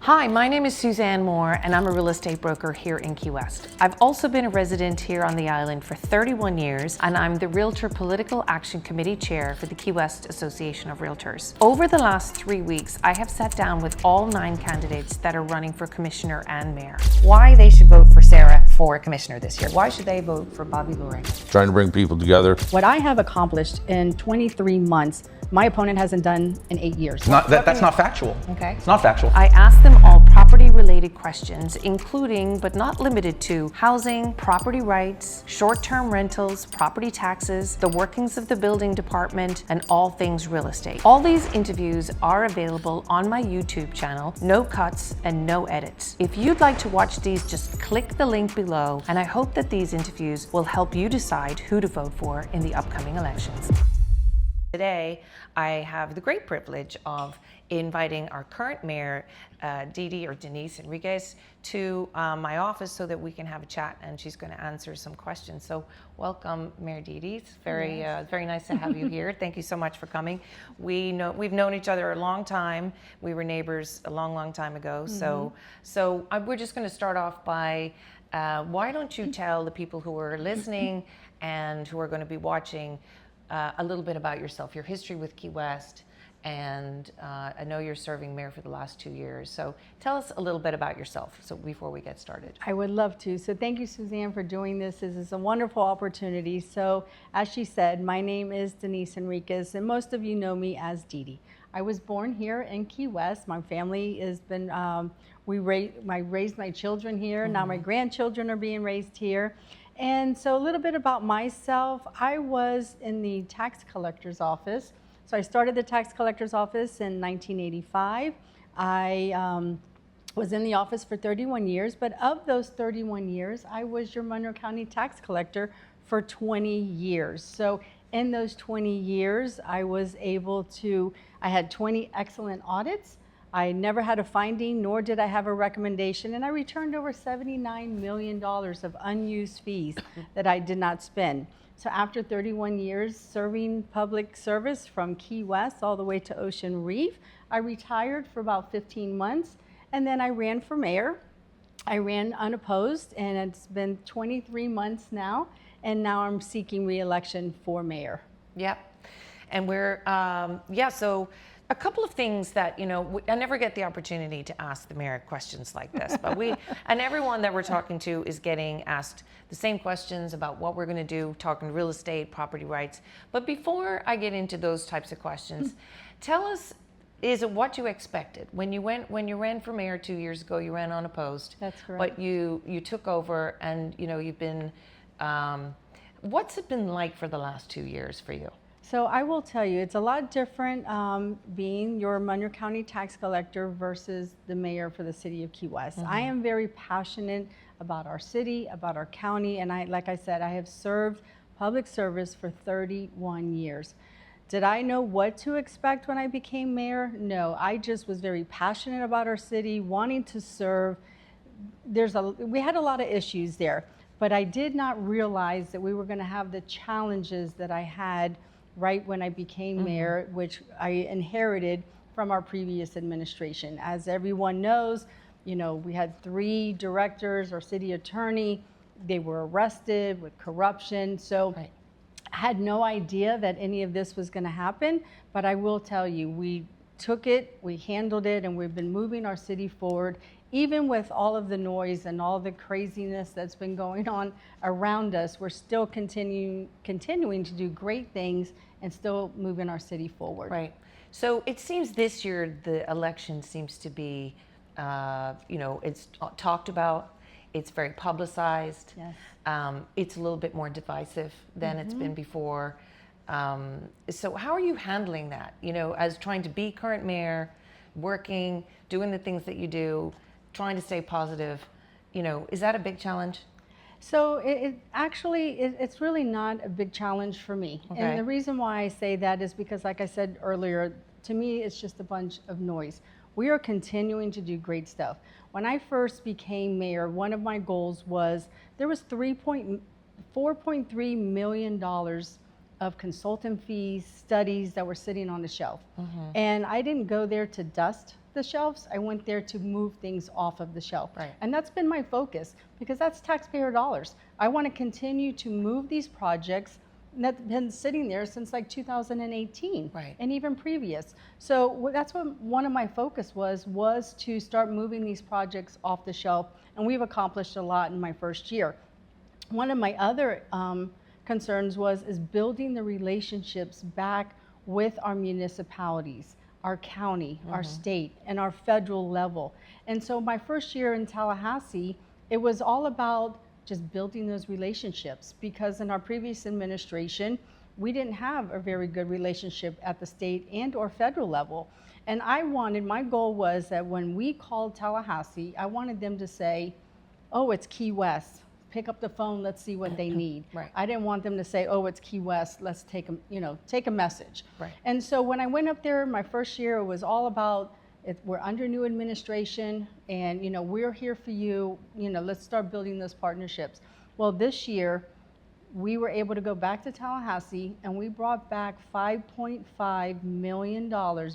Hi, my name is Suzanne Moore and I'm a real estate broker here in Key West. I've also been a resident here on the island for 31 years and I'm the Realtor Political Action Committee Chair for the Key West Association of Realtors. Over the last 3 weeks, I have sat down with all 9 candidates that are running for Commissioner and Mayor. Why they should vote for Sarah for Commissioner this year. Why should they vote for Bobby Lurie? Trying to bring people together. What I have accomplished in 23 months, my opponent hasn't done in 8 years. That's not factual. Okay. It's not factual. I asked them all property-related questions, including but not limited to housing, property rights, short-term rentals, property taxes, the workings of the building department, and all things real estate. All these interviews are available on my YouTube channel, no cuts and no edits. If you'd like to watch these, just click the link below, and I hope that these interviews will help you decide who to vote for in the upcoming elections. Today, I have the great privilege of inviting our current mayor, Dee Dee or Denise Henriquez, to my office so that we can have a chat, and she's going to answer some questions. So welcome, Mayor Dee Dee. It's very nice to have you here. Thank you so much for coming. We've known each other a long time. We were neighbors a long time ago. So we're just going to start off by, why don't you tell the people who are listening and who are going to be watching a little bit about yourself, your history with Key West, and I know you're serving mayor for the last 2 years. So tell us a little bit about yourself before we get started. I would love to. So thank you, Suzanne, for doing this. This is a wonderful opportunity. So as she said, my name is Denise Henriquez, and most of you know me as Dee Dee. I was born here in Key West. My family has been, I raised my children here. Mm-hmm. Now my grandchildren are being raised here. And so a little bit about myself, I was in the tax collector's office. So I started the tax collector's office in 1985. I was in the office for 31 years, but of those 31 years, I was your Monroe County tax collector for 20 years. So in those 20 years, I had 20 excellent audits. I never had a finding, nor did I have a recommendation, and I returned over $79 million of unused fees that I did not spend. So after 31 years serving public service from Key West all the way to Ocean Reef, I retired for about 15 months, and then I ran for mayor. I ran unopposed, and it's been 23 months now, and now I'm seeking re-election for mayor. Yep, and we're, so a couple of things that, I never get the opportunity to ask the mayor questions like this, but and everyone that we're talking to is getting asked the same questions about what we're going to do, talking real estate, property rights. But before I get into those types of questions, tell us, is it what you expected? When you ran for mayor 2 years ago, you ran unopposed. That's correct. But you took over, and, you've been, what's it been like for the last 2 years for you? So I will tell you, it's a lot different being your Monroe County tax collector versus the mayor for the city of Key West. Mm-hmm. I am very passionate about our city, about our county, and like I said, I have served public service for 31 years. Did I know what to expect when I became mayor? No, I just was very passionate about our city, wanting to serve. We had a lot of issues there, but I did not realize that we were going to have the challenges that I had right when I became mayor, which I inherited from our previous administration. As everyone knows, we had 3 directors, our city attorney, they were arrested with corruption. So I had no idea that any of this was gonna happen, but I will tell you, we took it, we handled it, and we've been moving our city forward. Even with all of the noise and all the craziness that's been going on around us, we're still continuing to do great things and still moving our city forward. Right. So it seems this year the election seems to be, it's talked about, it's very publicized. Yes. It's a little bit more divisive than it's been before. So how are you handling that? As trying to be current mayor, working, doing the things that you do, trying to stay positive, is that a big challenge? So it's really not a big challenge for me. Okay. And the reason why I say that is because, like I said earlier, to me, it's just a bunch of noise. We are continuing to do great stuff. When I first became mayor, one of my goals was there was $4.3 million of consultant fees, studies that were sitting on the shelf. And I didn't go there to dust the shelves. I went there to move things off of the shelf. Right. And that's been my focus, because that's taxpayer dollars. I want to continue to move these projects that's been sitting there since like 2018, Right. and even previous. So that's what one of my focus was to start moving these projects off the shelf, and we've accomplished a lot in my first year. One of my other concerns is building the relationships back with our municipalities, our county, our state, and our federal level. And so my first year in Tallahassee, it was all about just building those relationships, because in our previous administration, we didn't have a very good relationship at the state and or federal level. And my goal was that when we called Tallahassee, I wanted them to say, oh, it's Key West. Pick up the phone, let's see what they need. Right. I didn't want them to say, oh, it's Key West, let's take a message. Right. And so when I went up there my first year, it was all about, we're under new administration, and we're here for you, let's start building those partnerships. Well, this year, we were able to go back to Tallahassee, and we brought back $5.5 million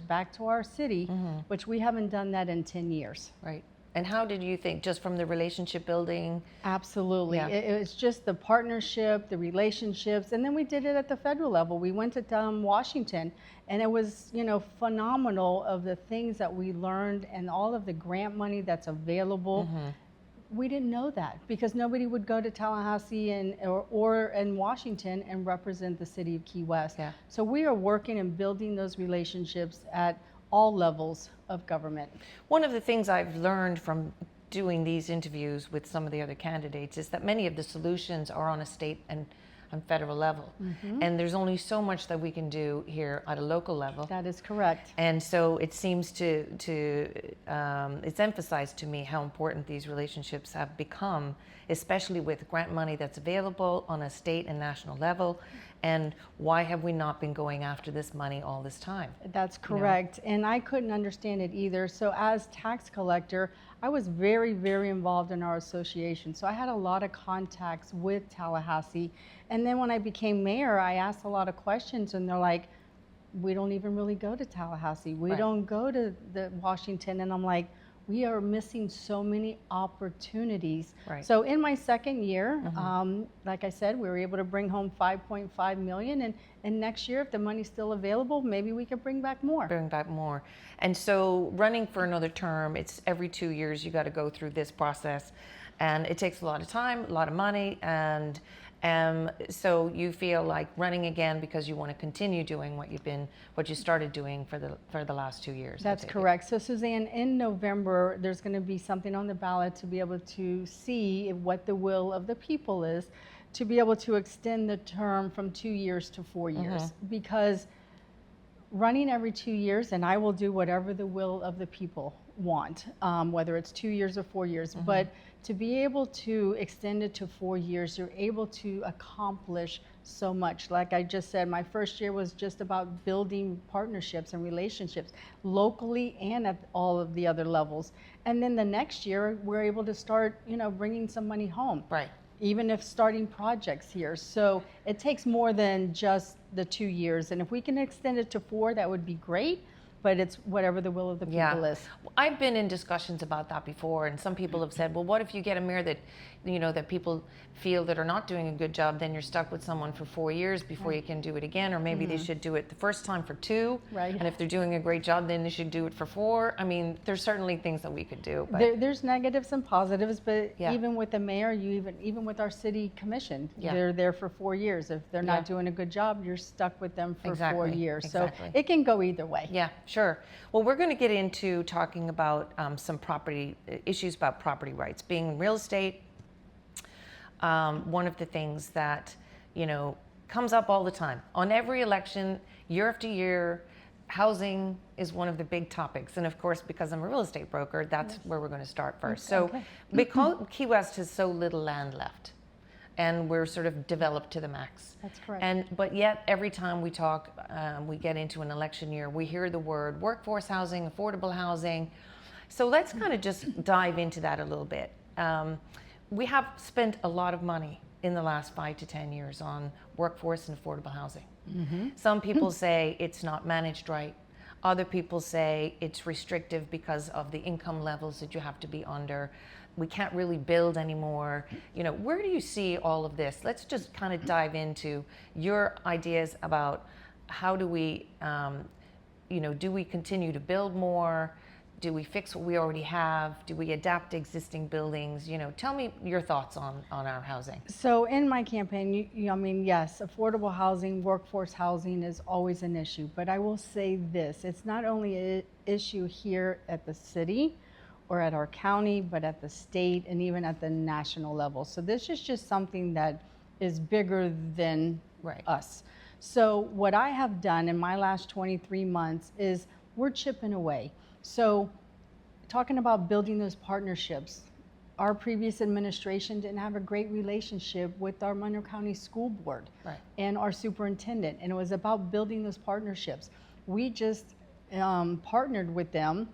back to our city, which we haven't done that in 10 years. Right. And how did you think, just from the relationship building? Absolutely. Yeah. It was just the partnership, the relationships, and then we did it at the federal level. We went to Washington, and it was, phenomenal of the things that we learned and all of the grant money that's available. We didn't know that because nobody would go to Tallahassee or in Washington and represent the city of Key West. Yeah. So we are working and building those relationships at all levels of government. One of the things I've learned from doing these interviews with some of the other candidates is that many of the solutions are on a state and federal level. And there's only so much that we can do here at a local level. That is correct. And so it seems it's emphasized to me how important these relationships have become, especially with grant money that's available on a state and national level. And why have we not been going after this money all this time? That's correct. And I couldn't understand it either. So as tax collector, I was very, very involved in our association. So I had a lot of contacts with Tallahassee. And then when I became mayor, I asked a lot of questions, and they're like, we don't even really go to Tallahassee. We Right. don't go to the Washington. And I'm like, we are missing so many opportunities. Right. So in my second year, like I said, we were able to bring home $5.5 million. And next year, if the money's still available, maybe we could bring back more. Bring back more. And so running for another term, it's every 2 years you got to go through this process. And it takes a lot of time, a lot of money, and so you feel like running again because you want to continue doing what you started doing for the last 2 years. That's correct. So Suzanne, in November, there's going to be something on the ballot to be able to see what the will of the people is, to be able to extend the term from 2 years to 4 years. Because running every 2 years, and I will do whatever the will of the people want, whether it's 2 years or 4 years, but to be able to extend it to 4 years, you're able to accomplish so much. Like I just said, my first year was just about building partnerships and relationships locally and at all of the other levels. And then the next year, we're able to start, bringing some money home. Right. Even if starting projects here. So it takes more than just the 2 years. And if we can extend it to 4, that would be great. But it's whatever the will of the people is. I've been in discussions about that before, and some people have said, well, what if you get a mayor that, that people feel that are not doing a good job, then you're stuck with someone for 4 years before you can do it again, or maybe they should do it the first time for 2, Right. and if they're doing a great job, then they should do it for 4. I mean, there's certainly things that we could do. But There's negatives and positives, but Yeah. even with the mayor, even with our city commission, Yeah. they're there for 4 years. If they're not Yeah. doing a good job, you're stuck with them for 4 Exactly, years. exactly. So it can go either way. Yeah, sure. Well, we're going to get into talking about some issues about property rights. Being in real estate, one of the things that, comes up all the time. On every election, year after year, housing is one of the big topics. And of course, because I'm a real estate broker, that's where we're going to start first. So Okay. because Key West has so little land left, and we're sort of developed to the max. That's correct. But yet, every time we talk, we get into an election year, we hear the word workforce housing, affordable housing. So let's kind of just dive into that a little bit. We have spent a lot of money in the last 5 to 10 years on workforce and affordable housing. Some people say it's not managed right. Other people say it's restrictive because of the income levels that you have to be under. We can't really build anymore. You know, where do you see all of this? Let's just kind of dive into your ideas about how do we, you know, do we continue to build more? Do we fix what we already have? Do we adapt existing buildings? You know, tell me your thoughts on our housing. So in my campaign, I mean, yes, affordable housing, workforce housing is always an issue. But I will say this, it's not only an issue here at the city or at our county, but at the state and even at the national level. So this is just something that is bigger than us. So what I have done in my last 23 months is we're chipping away. So talking about building those partnerships, our previous administration didn't have a great relationship with our Monroe County School Board and our superintendent, and it was about building those partnerships. We just partnered with them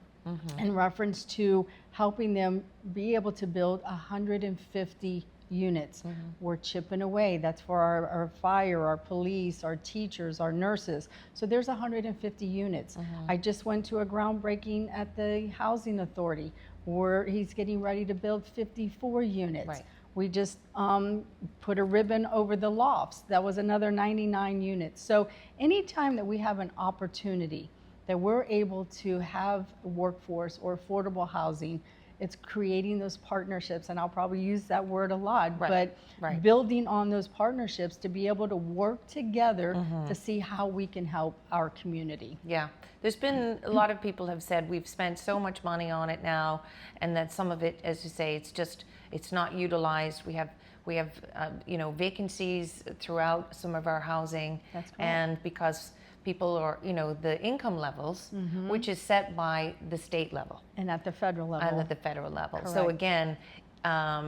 in reference to helping them be able to build 150 units. We're chipping away. That's for our fire, our police, our teachers, our nurses. So there's 150 units. I just went to a groundbreaking at the Housing Authority where he's getting ready to build 54 units. We just put a ribbon over the lofts. That was another 99 units. So anytime that we have an opportunity that we're able to have workforce or affordable housing, it's creating those partnerships, and I'll probably use that word a lot, but building on those partnerships to be able to work together to see how we can help our community. Yeah, there's been a lot of people have said we've spent so much money on it now, and that some of it, as you say, it's not utilized. We have you know, vacancies throughout some of our housing. That's correct. And because people are, you know, the income levels, which is set by the state level. And at the federal level. And at the federal level. Correct. So again,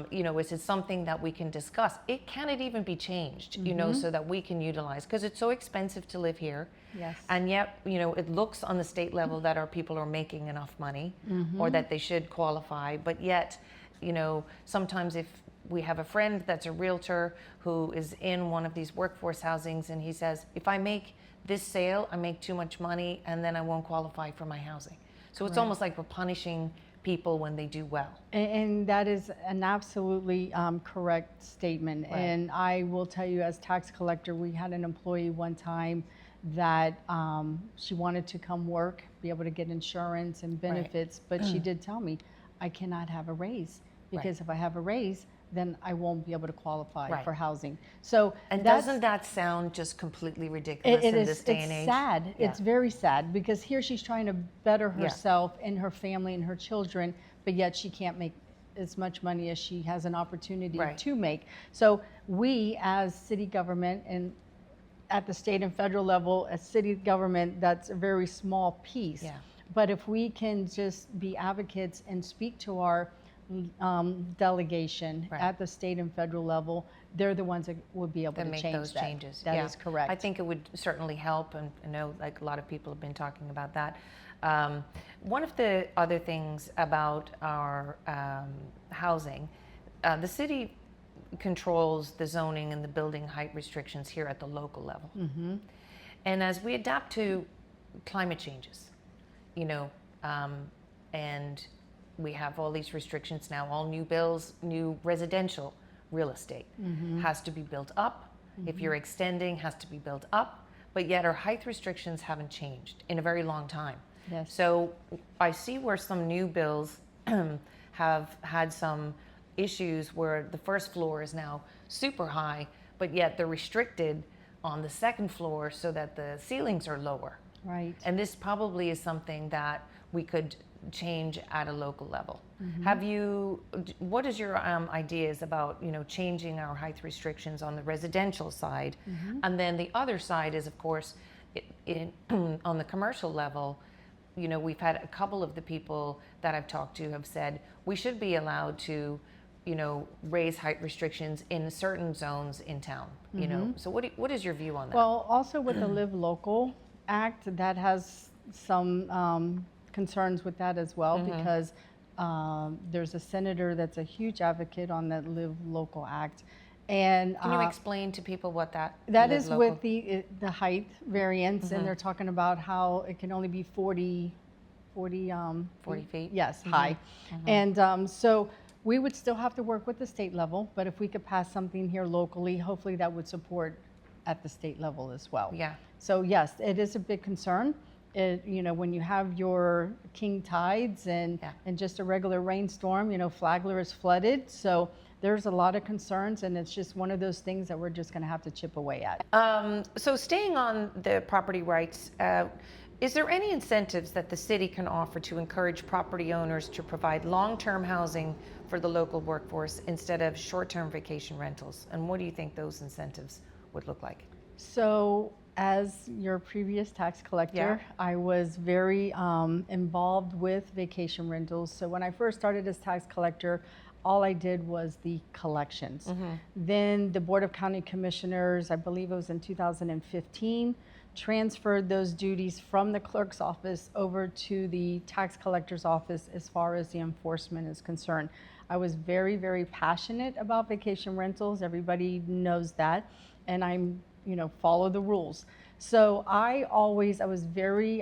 you know, is it something that we can discuss? Can it even be changed, you know, so that we can utilize, because it's so expensive to live here. Yes. And yet, you know, it looks on the state level that our people are making enough money or that they should qualify. But yet, you know, sometimes if we have a friend that's a realtor who is in one of these workforce housings and he says, if I make this sale, I make too much money and then I won't qualify for my housing. So it's almost like we're punishing people when they do well. And that is an absolutely correct statement. And I will tell you, as tax collector, we had an employee one time that she wanted to come work, be able to get insurance and benefits, but she did tell me, I cannot have a raise, because if I have a raise, then I won't be able to qualify for housing. So, and doesn't that sound just completely ridiculous in this day and age? It's sad. Yeah. It's very sad, because here she's trying to better herself and her family and her children, but yet she can't make as much money as she has an opportunity to make. So we, as city government, and at the state and federal level, as city government, that's a very small piece. But if we can just be advocates and speak to our delegation at the state and federal level, they're the ones that would be able to make change those changes. That is correct. I think it would certainly help, and I know like a lot of people have been talking about that. One of the other things about our housing, the city controls the zoning and the building height restrictions here at the local level. And as we adapt to climate changes, you know, and we have all these restrictions now, all new bills, new residential real estate has to be built up. If you're extending, has to be built up, but yet our height restrictions haven't changed in a very long time. So I see where some new bills have had some issues where the first floor is now super high, but yet they're restricted on the second floor so that the ceilings are lower. And this probably is something that we could change at a local level. Have you, what is your ideas about, you know, changing our height restrictions on the residential side? And then the other side is, of course, on the commercial level, you know, we've had a couple of the people that I've talked to have said we should be allowed to, you know, raise height restrictions in certain zones in town, you know. So what is your view on that? Well, also with the Live Local Act, that has some concerns with that as well, because there's a senator that's a huge advocate on that Live Local Act, And Can you explain to people what that that live is local? with the height variance, and they're talking about how it can only be 40 feet? Yes, high. And so we would still have to work with the state level, but if we could pass something here locally, hopefully that would support at the state level as well. Yeah. So yes, it is a big concern. When you have your king tides and just a regular rainstorm, Flagler is flooded. So there's a lot of concerns, and it's just one of those things that we're just going to have to chip away at. So staying on the property rights, is there any incentives that the city can offer to encourage property owners to provide long-term housing for the local workforce instead of short-term vacation rentals? And what do you think those incentives would look like? So as your previous tax collector, I was very involved with vacation rentals. So when I first started as tax collector, all I did was the collections. Then the Board of County Commissioners, I believe it was in 2015, transferred those duties from the clerk's office over to the tax collector's office as far as the enforcement is concerned. I was very, very passionate about vacation rentals. Everybody knows that. And I'm, follow the rules. So I was very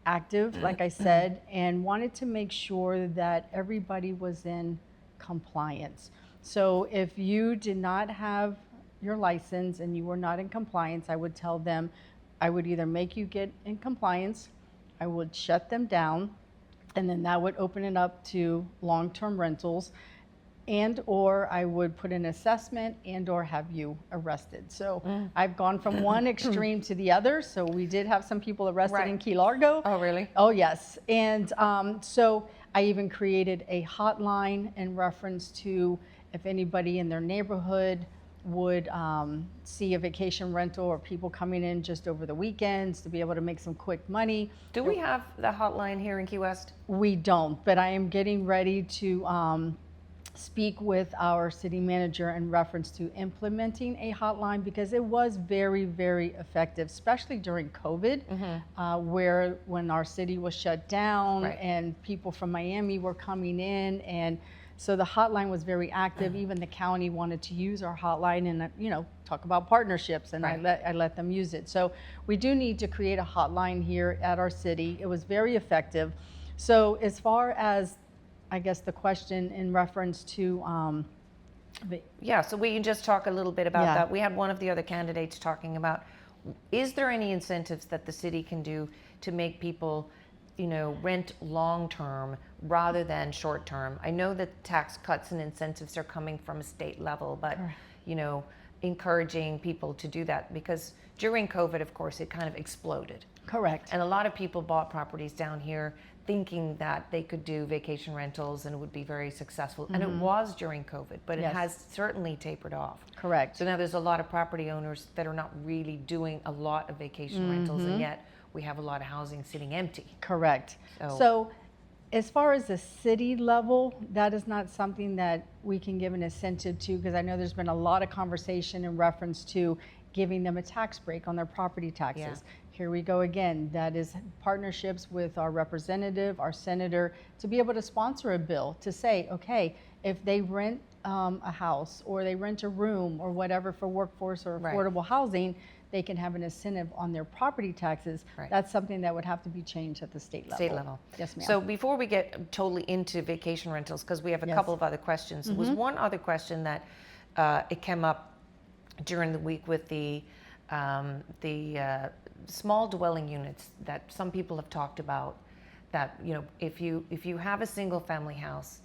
active, like I said, and wanted to make sure that everybody was in compliance. So if you did not have your license and you were not in compliance, I would tell them, I would either make you get in compliance, I would shut them down, and then that would open it up to long-term rentals, and or I would put an assessment and or have you arrested. So I've gone from one extreme to the other. So we did have some people arrested in Key Largo. Oh, really? Oh, yes. And so I even created a hotline in reference to if anybody in their neighborhood would see a vacation rental or people coming in just over the weekends to be able to make some quick money. Do we have the hotline here in Key West? We don't, but I am getting ready to speak with our city manager in reference to implementing a hotline, because it was very, very effective, especially during COVID, when our city was shut down and people from Miami were coming in. And so the hotline was very active. Even the county wanted to use our hotline and, talk about partnerships, and I let them use it. So we do need to create a hotline here at our city. It was very effective. So as far as, I guess, the question in reference to so we can just talk a little bit about that. We had one of the other candidates talking about, is there any incentives that the city can do to make people rent long-term rather than short-term? I know that tax cuts and incentives are coming from a state level, but encouraging people to do that, because during COVID, of course, it kind of exploded. Correct. And a lot of people bought properties down here thinking that they could do vacation rentals and it would be very successful. And it was during COVID, but it has certainly tapered off. Correct. So now there's a lot of property owners that are not really doing a lot of vacation rentals, and yet we have a lot of housing sitting empty. Correct. So as far as the city level, that is not something that we can give an incentive to, because I know there's been a lot of conversation in reference to giving them a tax break on their property taxes. Here we go again. That is partnerships with our representative, our senator, to be able to sponsor a bill to say, okay, if they rent a house or they rent a room or whatever for workforce or affordable housing, they can have an incentive on their property taxes. That's something that would have to be changed at the state level. State level. Yes, ma'am. So before we get totally into vacation rentals, because we have a couple of other questions, there was one other question that it came up during the week with the small dwelling units that some people have talked about, that if you have a single family house,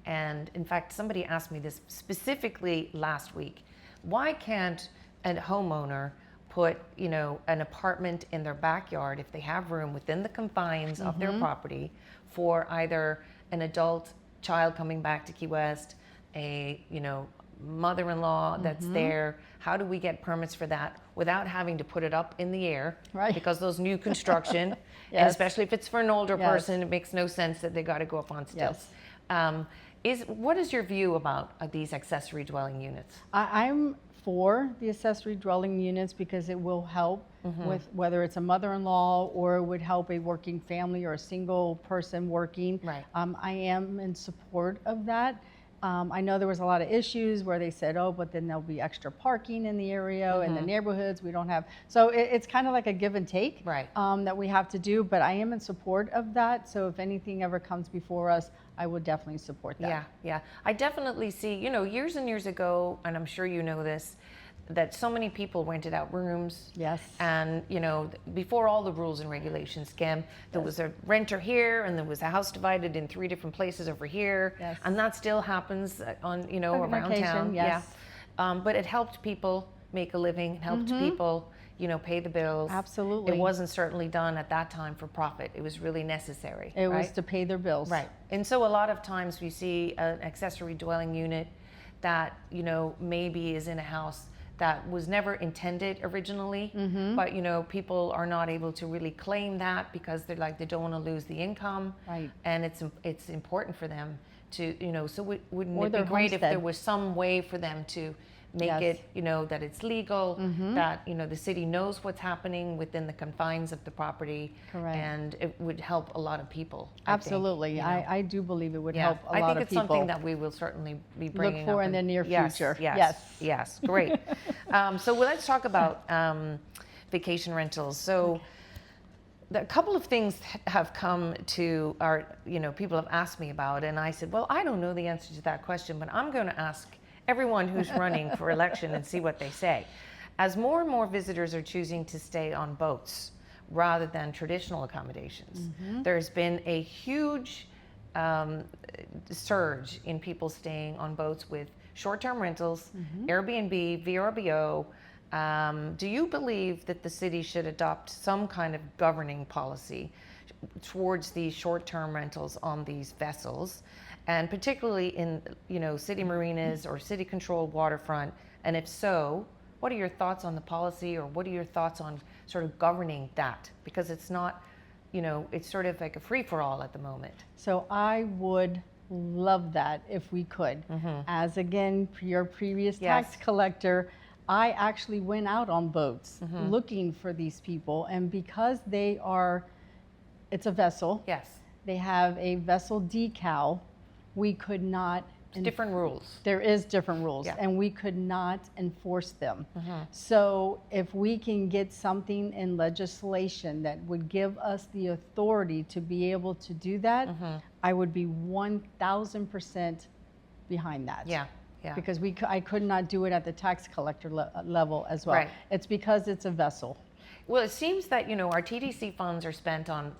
and in fact somebody asked me this specifically last week, why can't a homeowner put an apartment in their backyard if they have room within the confines of their property for either an adult child coming back to Key West, a mother-in-law that's there? How do we get permits for that without having to put it up in the air? Because those new construction, and especially if it's for an older person, it makes no sense that they got to go up on stilts. What is your view about these accessory dwelling units? I'm for the accessory dwelling units because it will help with whether it's a mother-in-law or it would help a working family or a single person working. I am in support of that. I know there was a lot of issues where they said, oh, but then there'll be extra parking in the area, in the neighborhoods we don't have. So it's kind of like a give and take, Right. that we have to do, but I am in support of that. So if anything ever comes before us, I would definitely support that. Yeah, yeah. I definitely see, years and years ago, and I'm sure you know this, that so many people rented out rooms. Yes. And, before all the rules and regulations came, there was a renter here and there was a house divided in 3 different places over here. Yes. And that still happens on, On around occasion, town. yes. Yeah. But it helped people make a living, helped people, pay the bills. Absolutely. It wasn't certainly done at that time for profit. It was really necessary. It was right? to pay their bills. Right. And so a lot of times we see an accessory dwelling unit that, maybe is in a house that was never intended originally, but people are not able to really claim that because they're like, they don't want to lose the income. Right. And it's important for them to, so wouldn't Or it be their great if there homestead. was some way for them to make Yes. it, that it's legal, that, the city knows what's happening within the confines of the property. Correct. And it would help a lot of people. I think, Absolutely. I do believe it would yeah. help a I lot think of it's people. something that we will certainly be bringing for up in the near Yes, future. Yes, Yes. yes, great. So let's talk about vacation rentals. So a couple of things have come to our, people have asked me about, and I said, well, I don't know the answer to that question, but I'm going to ask everyone who's running for election and see what they say. As more and more visitors are choosing to stay on boats rather than traditional accommodations, there's been a huge surge in people staying on boats with short-term rentals, Airbnb, VRBO. Do you believe that the city should adopt some kind of governing policy towards these short-term rentals on these vessels, and particularly in city marinas or city-controlled waterfront? And if so, what are your thoughts on the policy, or what are your thoughts on sort of governing that? Because it's not, it's sort of like a free-for-all at the moment. So I would love that if we could. As again, your previous tax Yes. collector, I actually went out on boats looking for these people, and because it's a vessel. Yes. They have a vessel decal. We could not. Different rules. There is different rules, Yeah. and we could not enforce them. So if we can get something in legislation that would give us the authority to be able to do that, I would be 1,000% behind that. Yeah. Yeah. Because I could not do it at the tax collector level as well. Right. It's because it's a vessel. Well, it seems that, our TDC funds are spent on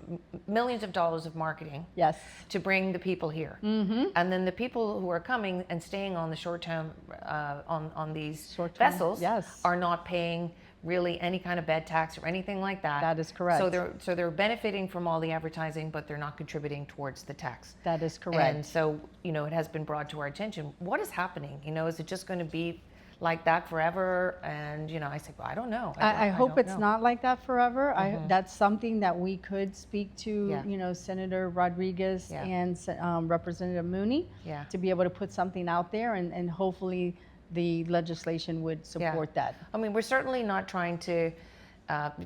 millions of dollars of marketing. Yes. To bring the people here. And then the people who are coming and staying on the short term, on these Short-term, vessels, yes. are not paying really any kind of bed tax or anything like that. That is correct. So they're benefiting from all the advertising, but they're not contributing towards the tax. That is correct. And so, it has been brought to our attention. What is happening? Is it just going to be like that forever? And I said, well, I don't know. I hope don't it's know. not like that forever. That's something that we could speak to, Yeah. Senator Rodriguez Yeah. and Representative Mooney Yeah. to be able to put something out there, and hopefully the legislation would support that. I mean, we're certainly not trying to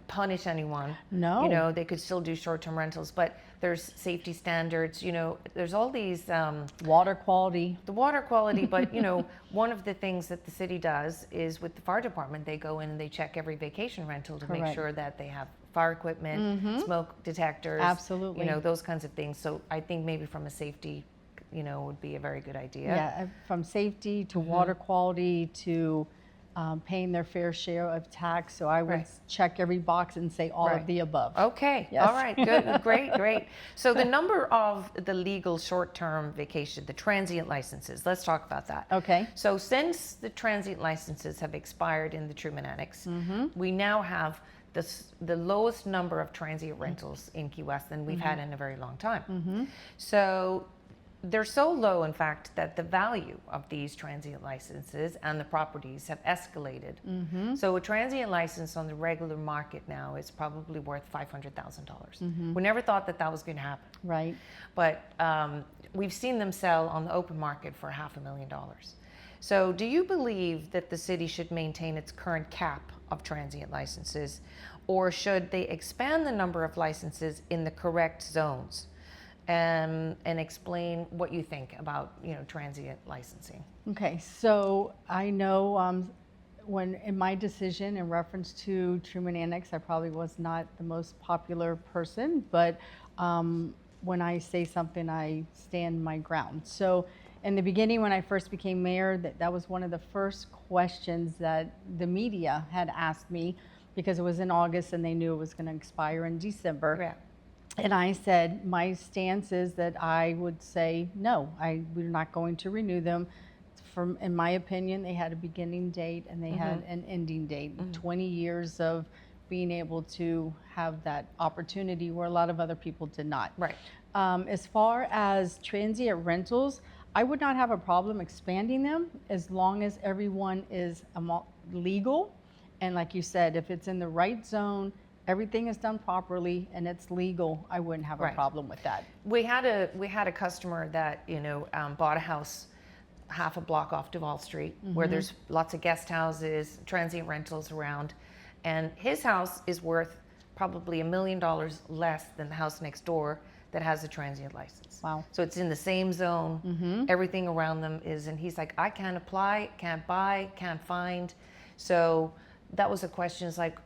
punish anyone. No. They could still do short-term rentals, but there's safety standards. There's all these Water quality. the water quality. But one of the things that the city does is with the fire department, they go in and they check every vacation rental to make Correct. sure that they have fire equipment, smoke detectors. Absolutely. Those kinds of things. So I think maybe from a safety, would be a very good idea. Yeah, from safety to water quality to paying their fair share of tax. So I would Right. check every box and say all Right. of the above. Okay. Yes. All right. Good. Great. So the number of the legal short-term vacation, the transient licenses, let's talk about that. Okay. So since the transient licenses have expired in the Truman Annex, we now have the lowest number of transient rentals in Key West than we've had in a very long time. So they're so low, in fact, that the value of these transient licenses and the properties have escalated. So a transient license on the regular market now is probably worth $500,000. We never thought that was going to happen. Right. But we've seen them sell on the open market for $500,000. So do you believe that the city should maintain its current cap of transient licenses, or should they expand the number of licenses in the correct zones? and explain what you think about, transient licensing. Okay, so I know when in my decision in reference to Truman Annex, I probably was not the most popular person, but when I say something, I stand my ground. So in the beginning, when I first became mayor, that was one of the first questions that the media had asked me, because it was in August and they knew it was going to expire in December. Yeah. And I said, my stance is that I would say, no, we're not going to renew them. In my opinion, they had a beginning date and they had an ending date. 20 years of being able to have that opportunity where a lot of other people did not. Right. As far as transient rentals, I would not have a problem expanding them as long as everyone is legal. And like you said, if it's in the right zone, everything is done properly and it's legal, I wouldn't have a problem with that. We had a customer that, bought a house half a block off Duval Street, where there's lots of guest houses, transient rentals around. And his house is worth probably $1 million less than the house next door that has a transient license. Wow. So it's in the same zone. Everything around them is, and he's like, I can't apply, can't buy, can't find. So that was a question, is like,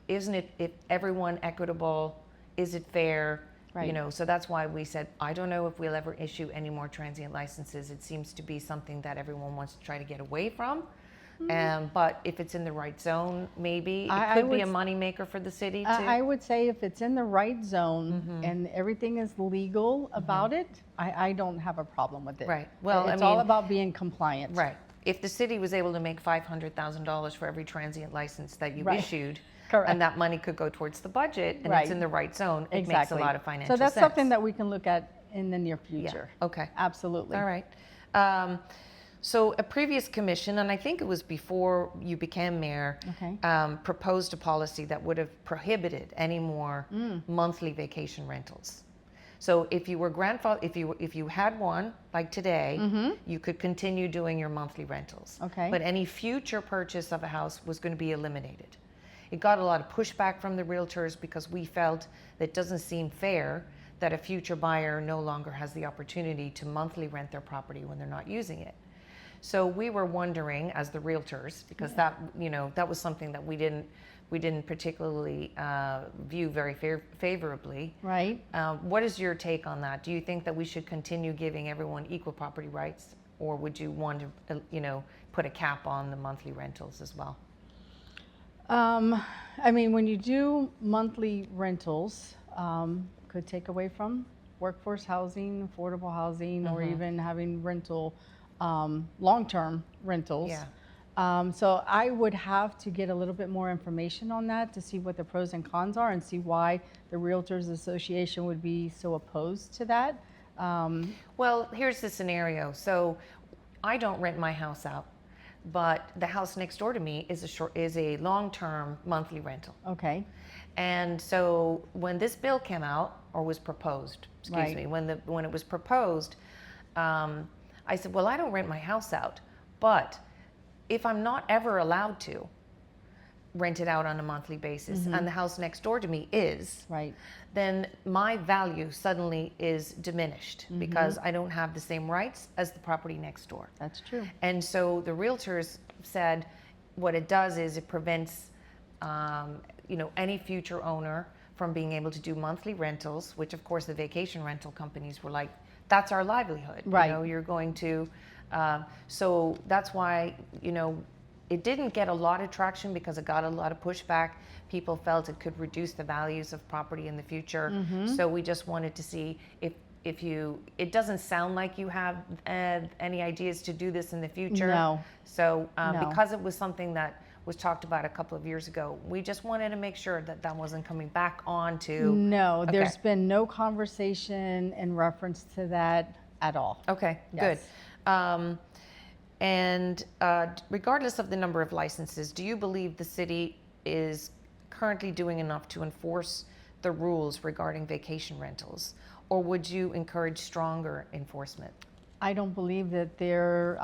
isn't it, if everyone equitable, is it fair? Right. So that's why we said, I don't know if we'll ever issue any more transient licenses. It seems to be something that everyone wants to try to get away from. But if it's in the right zone, maybe it could be a moneymaker for the city too. I would say if it's in the right zone and everything is legal about it, I don't have a problem with it. Right. Well, it's all about being compliant. Right. If the city was able to make $500,000 for every transient license that you issued, Correct. and that money could go towards the budget, and it's in the right zone, it makes a lot of financial sense. So that's something that we can look at in the near future. Yeah. Okay. Absolutely. All right. So a previous commission, and I think it was before you became mayor, proposed a policy that would have prohibited any more monthly vacation rentals. So if you were if you had one like today, you could continue doing your monthly rentals. Okay. But any future purchase of a house was going to be eliminated. It got a lot of pushback from the realtors because we felt that it doesn't seem fair that a future buyer no longer has the opportunity to monthly rent their property when they're not using it. So we were wondering, as the realtors, because that was something that we didn't particularly view very favorably. Right. What is your take on that? Do you think that we should continue giving everyone equal property rights, or would you want to, put a cap on the monthly rentals as well? I mean, when you do monthly rentals, could take away from workforce housing, affordable housing, or even having rental. Long-term rentals. Yeah. So I would have to get a little bit more information on that to see what the pros and cons are and see why the Realtors Association would be so opposed to that. Well, here's the scenario. So I don't rent my house out, but the house next door to me is a long-term monthly rental. Okay. And so when this bill came out, or was proposed, when it was proposed, I said, well, I don't rent my house out, but if I'm not ever allowed to rent it out on a monthly basis and the house next door to me is, then my value suddenly is diminished because I don't have the same rights as the property next door. That's true. And so the realtors said what it does is it prevents any future owner from being able to do monthly rentals, which of course the vacation rental companies were like, that's our livelihood. Right. You're going to, so that's why, it didn't get a lot of traction because it got a lot of pushback. People felt it could reduce the values of property in the future. So we just wanted to see if it doesn't sound like you have any ideas to do this in the future. No. So No. because it was something that was talked about a couple of years ago, we just wanted to make sure that that wasn't coming back on to. No, there's been no conversation in reference to that at all. Okay, Yes. good. And regardless of the number of licenses, do you believe the city is currently doing enough to enforce the rules regarding vacation rentals, or would you encourage stronger enforcement? I don't believe that they're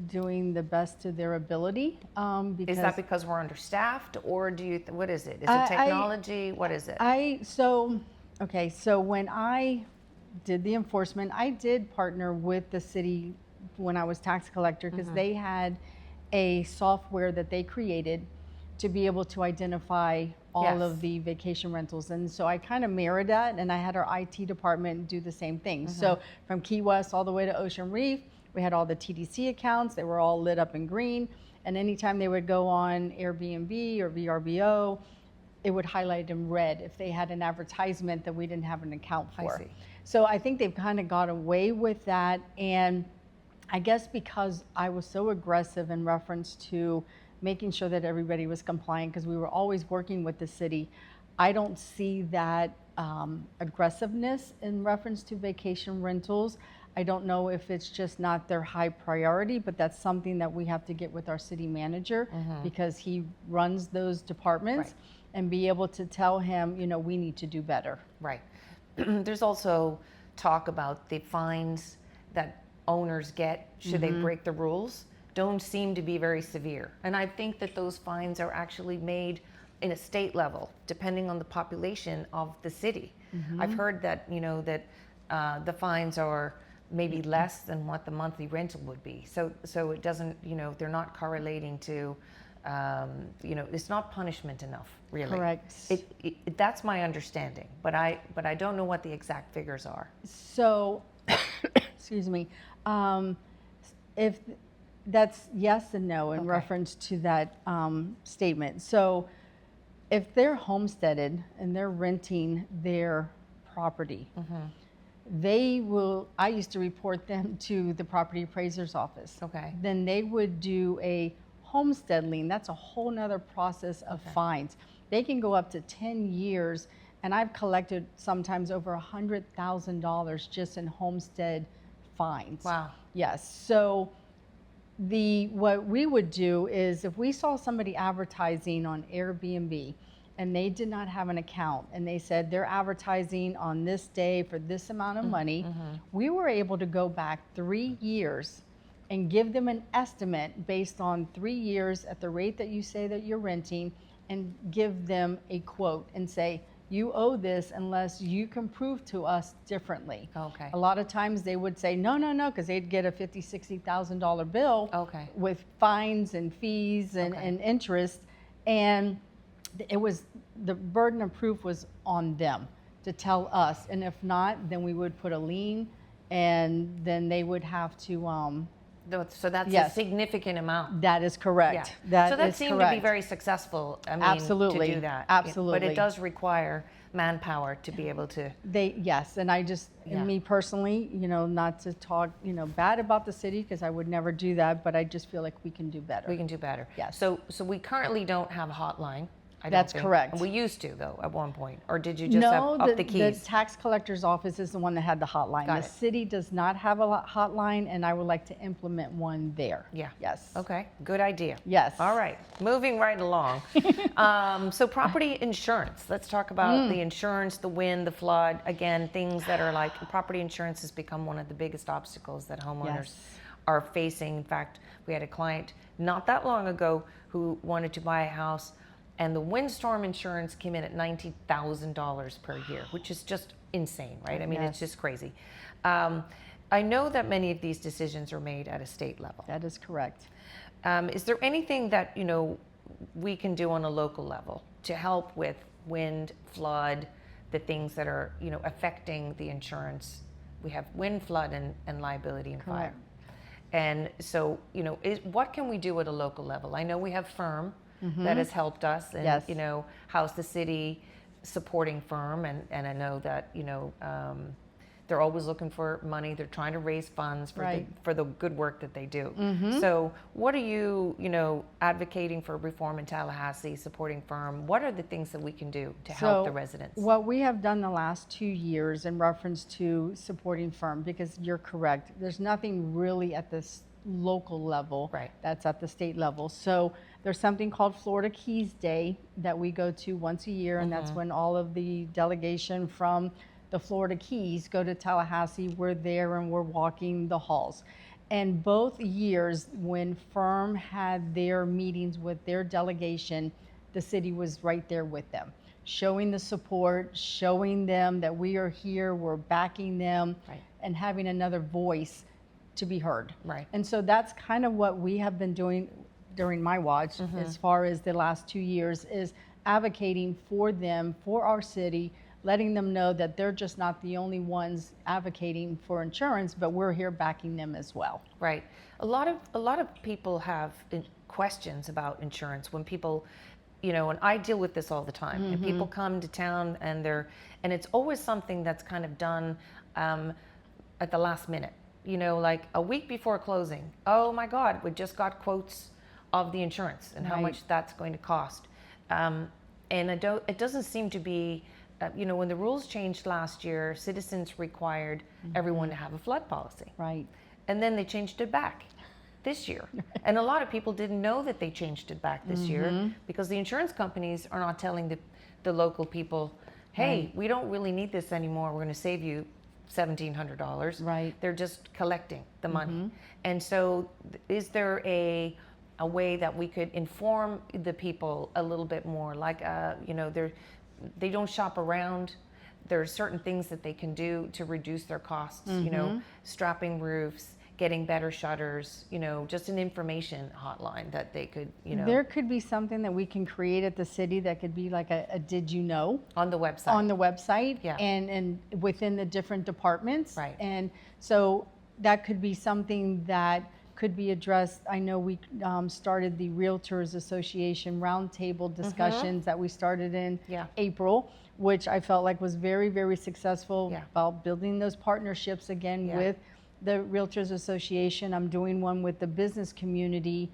doing the best to their ability. Because Is that because we're understaffed, or do you? What is it? Is it technology? What is it? So Okay, so when I did the enforcement, I did partner with the city when I was tax collector because they had a software that they created to be able to identify all of the vacation rentals. And so I kind of mirrored that, and I had our IT department do the same thing. So from Key West all the way to Ocean Reef, we had all the TDC accounts. They were all lit up in green. And anytime they would go on Airbnb or VRBO, it would highlight in red if they had an advertisement that we didn't have an account for. I see. So I think they've kind of got away with that. And I guess because I was so aggressive in reference to making sure that everybody was compliant, because we were always working with the city, I don't see that aggressiveness in reference to vacation rentals. I don't know if it's just not their high priority, but that's something that we have to get with our city manager because he runs those departments and be able to tell him, you know, we need to do better. Right. There's also talk about the fines that owners get should they break the rules don't seem to be very severe. And I think that those fines are actually made in a state level, depending on the population of the city. I've heard that, you know, that the fines are maybe less than what the monthly rental would be. So it doesn't, you know, they're not correlating to, you know, it's not punishment enough, really. Correct. That's my understanding, but I don't know what the exact figures are. So, excuse me, if that's yes and no in reference to that statement. So if they're homesteaded and they're renting their property, they will, I used to report them to the property appraiser's office. Okay. Then they would do a homestead lien. That's a whole nother process of fines. They can go up to 10 years, and I've collected sometimes over $100,000 just in homestead fines. Wow. Yes. So what we would do is if we saw somebody advertising on Airbnb and they did not have an account and they said they're advertising on this day for this amount of money, we were able to go back 3 years and give them an estimate based on 3 years at the rate that you say that you're renting, and give them a quote and say, you owe this unless you can prove to us differently. Okay. A lot of times they would say, no, because they'd get a $50,000, $60,000 bill with fines and fees and interest. And it was, the burden of proof was on them to tell us. And if not, then we would put a lien, and then they would have to, so that's a significant amount. That is correct. So that seemed to be very successful, I mean, absolutely, to do that. absolutely. But it does require manpower to be able to. Yes, and I just, and me personally, you know, not to talk, you know, bad about the city, because I would never do that, but I just feel like we can do better. We can do better. Yes. So we currently don't have a hotline. That's correct. And we used to, though, at one point. Or did you just have up the keys? The tax collector's office is the one that had the hotline. The city does not have a hotline, and I would like to implement one there. Yeah. Yes. Okay. Good idea. Yes. All right. Moving right along. So property insurance. Let's talk about the insurance, the wind, the flood. Again, things that are like property insurance has become one of the biggest obstacles that homeowners are facing. In fact, we had a client not that long ago who wanted to buy a house, and the windstorm insurance came in at $90,000 per year, which is just insane, right? I mean, it's just crazy. I know that many of these decisions are made at a state level. That is correct. Is there anything that, you know, we can do on a local level to help with wind, flood, the things that are, you know, affecting the insurance? We have wind, flood, and liability and fire. And so, you know, what can we do at a local level? I know we have firm. That has helped us, and you know, how's the city supporting firm, and I know that, you know, they're always looking for money. They're trying to raise funds for the good work that they do. So what are you, you know, advocating for reform in Tallahassee, supporting firm? What are the things that we can do to help the residents? What we have done the last 2 years in reference to supporting firm, because you're correct, there's nothing really at this local level that's at the state level. So there's something called Florida Keys Day that we go to once a year, and that's when all of the delegation from the Florida Keys go to Tallahassee. We're there and we're walking the halls. And both years when firm had their meetings with their delegation, the city was right there with them, showing the support, showing them that we are here, we're backing them, Right. and having another voice to be heard. Right. And so that's kind of what we have been doing during my watch, as far as the last 2 years, is advocating for them, for our city, letting them know that they're just not the only ones advocating for insurance, but we're here backing them as well. Right. A lot of people have questions about insurance when people, and I deal with this all the time. And people come to town and it's always something that's kind of done at the last minute. Like a week before closing. Oh my God, we just got quotes of the insurance and how Right. much that's going to cost. And it doesn't seem to be. When the rules changed last year, citizens required everyone to have a flood policy. Right. And then they changed it back this year. And a lot of people didn't know that they changed it back this year because the insurance companies are not telling the local people, hey, we don't really need this anymore. We're going to save you $1,700. Right. They're just collecting the money. And so is there a way that we could inform the people a little bit more? Like, they don't shop around. There are certain things that they can do to reduce their costs, strapping roofs, getting better shutters, just an information hotline that they could, There could be something that we can create at the city that could be like a did you know? on the website. On the website, Yeah. and within the different departments. Right. And so that could be something that could be addressed. I know we started the Realtors Association roundtable discussions that we started in Yeah. April, which I felt like was very, very successful Yeah. about building those partnerships again Yeah. with the Realtors Association. I'm doing one with the business community,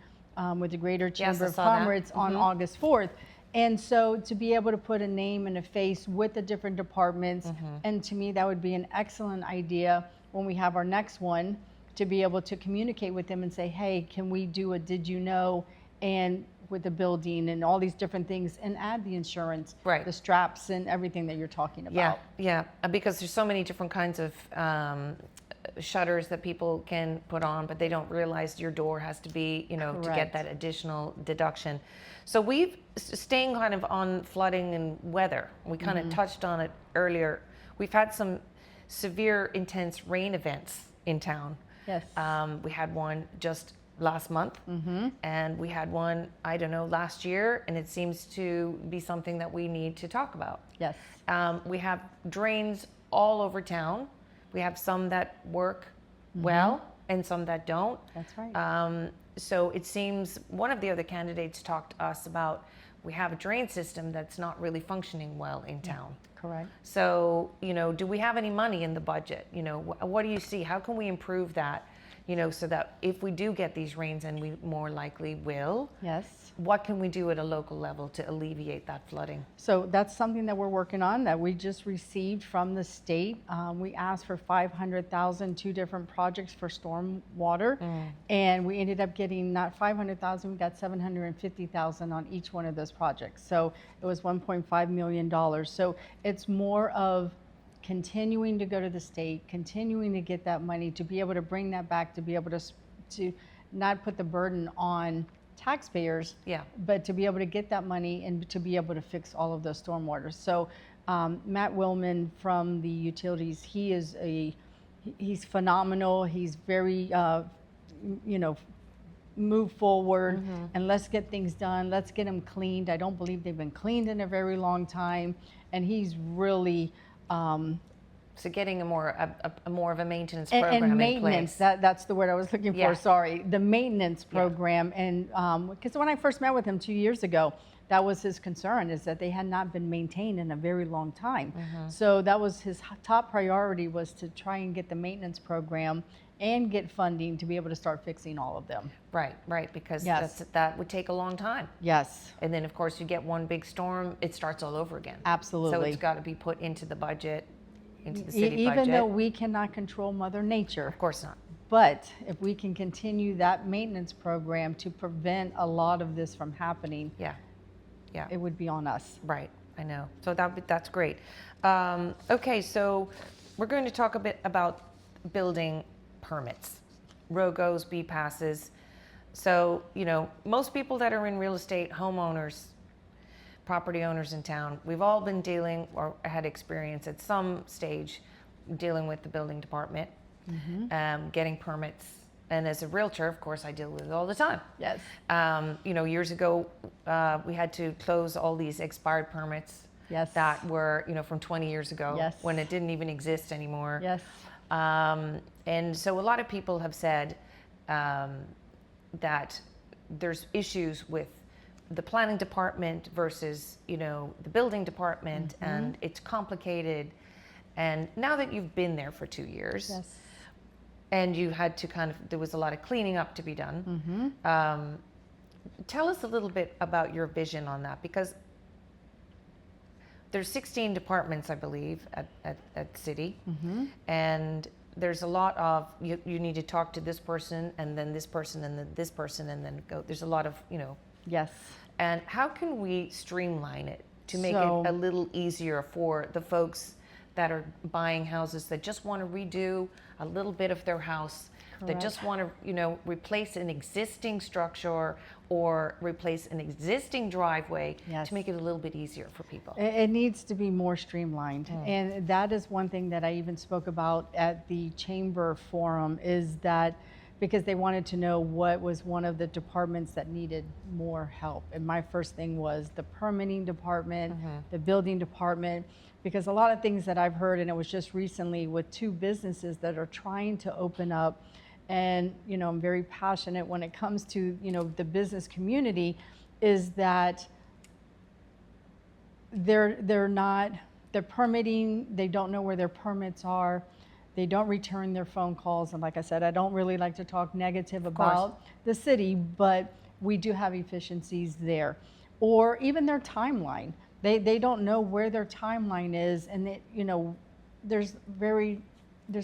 with the Greater Chamber I of saw that. Commerce on August 4th. And so to be able to put a name and a face with the different departments, and to me that would be an excellent idea when we have our next one, to be able to communicate with them and say, hey, can we do a did you know, and with the building and all these different things, and add the insurance, Right. the straps and everything that you're talking about. Yeah, because there's so many different kinds of shutters that people can put on, but they don't realize your door has to be, to get Correct. that additional deduction. So we've staying kind of on flooding and weather. We kind of touched on it earlier. We've had some severe, intense rain events in town. Yes. We had one just last month, and we had one, I don't know, last year, and it seems to be something that we need to talk about. Yes. We have drains all over town. We have some that work well and some that don't. That's right. So it seems one of the other candidates talked to us about we have a drain system that's not really functioning well in town. Correct. So, do we have any money in the budget? What do you see? How can we improve that? So that if we do get these rains, and we more likely will, Yes. what can we do at a local level to alleviate that flooding? So that's something that we're working on, that we just received from the state. We asked for 500,000, 2 different projects for storm water, and we ended up getting not 500,000, we got 750,000 on each one of those projects. So it was $1.5 million. So it's more of continuing to go to the state, continuing to get that money, to be able to bring that back, to be able to not put the burden on taxpayers, Yeah. but to be able to get that money and to be able to fix all of those stormwaters. So Matt Willman from the utilities, he's phenomenal. He's very, move forward and let's get things done. Let's get them cleaned. I don't believe they've been cleaned in a very long time, and he's really So getting a more of a maintenance program and in place. maintenance. That's the word I was looking for. Yeah. Sorry, the maintenance program. And because when I first met with him 2 years ago, that was his concern, is that they had not been maintained in a very long time. So that was his top priority, was to try and get the maintenance program and get funding to be able to start fixing all of them. Right, because Yes. that would take a long time. Yes, And then, of course, you get one big storm, it starts all over again. absolutely. So it's got to be put into the budget, into the city Even budget. though we cannot control Mother Nature, Of course not. but if we can continue that maintenance program to prevent a lot of this from happening, Yeah. it would be on us. Right, I know. So that's great. Okay, so we're going to talk a bit about building permits, ROGOs, B passes. So, most people that are in real estate, homeowners, property owners in town, we've all been dealing or had experience at some stage dealing with the building department, getting permits. And as a realtor, of course, I deal with it all the time. Yes. Years ago, we had to close all these expired permits Yes. that were, from 20 years ago, Yes. when it didn't even exist anymore. Yes. And so a lot of people have said that there's issues with the planning department versus, the building department, and it's complicated. And now that you've been there for 2 years, Yes. and you had to there was a lot of cleaning up to be done. Tell us a little bit about your vision on that, because there's 16 departments, I believe, at City, and there's a lot of, you need to talk to this person, and then this person, and then this person, and then go, there's a lot of, Yes. and how can we streamline it to make it So- a little easier for the folks that are buying houses that just want to redo a little bit of their house, that just want to, replace an existing structure or replace an existing driveway, Yes. to make it a little bit easier for people? It needs to be more streamlined. And that is one thing that I even spoke about at the chamber forum, is that because they wanted to know what was one of the departments that needed more help. And my first thing was the permitting department, the building department, because a lot of things that I've heard, and it was just recently with 2 businesses that are trying to open up. And, I'm very passionate when it comes to, the business community, is that they're permitting, they don't know where their permits are. They don't return their phone calls. And like I said, I don't really like to talk negative about the city, but we do have efficiencies there. Or even their timeline. They don't know where their timeline is, and there's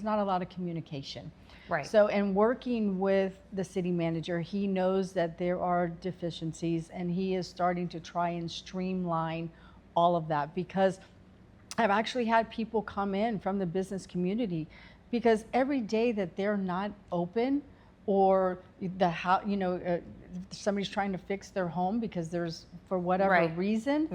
not a lot of communication. Right. So, in working with the city manager, he knows that there are deficiencies, and he is starting to try and streamline all of that, because I've actually had people come in from the business community, because every day that they're not open, or somebody's trying to fix their home because there's, for whatever reason,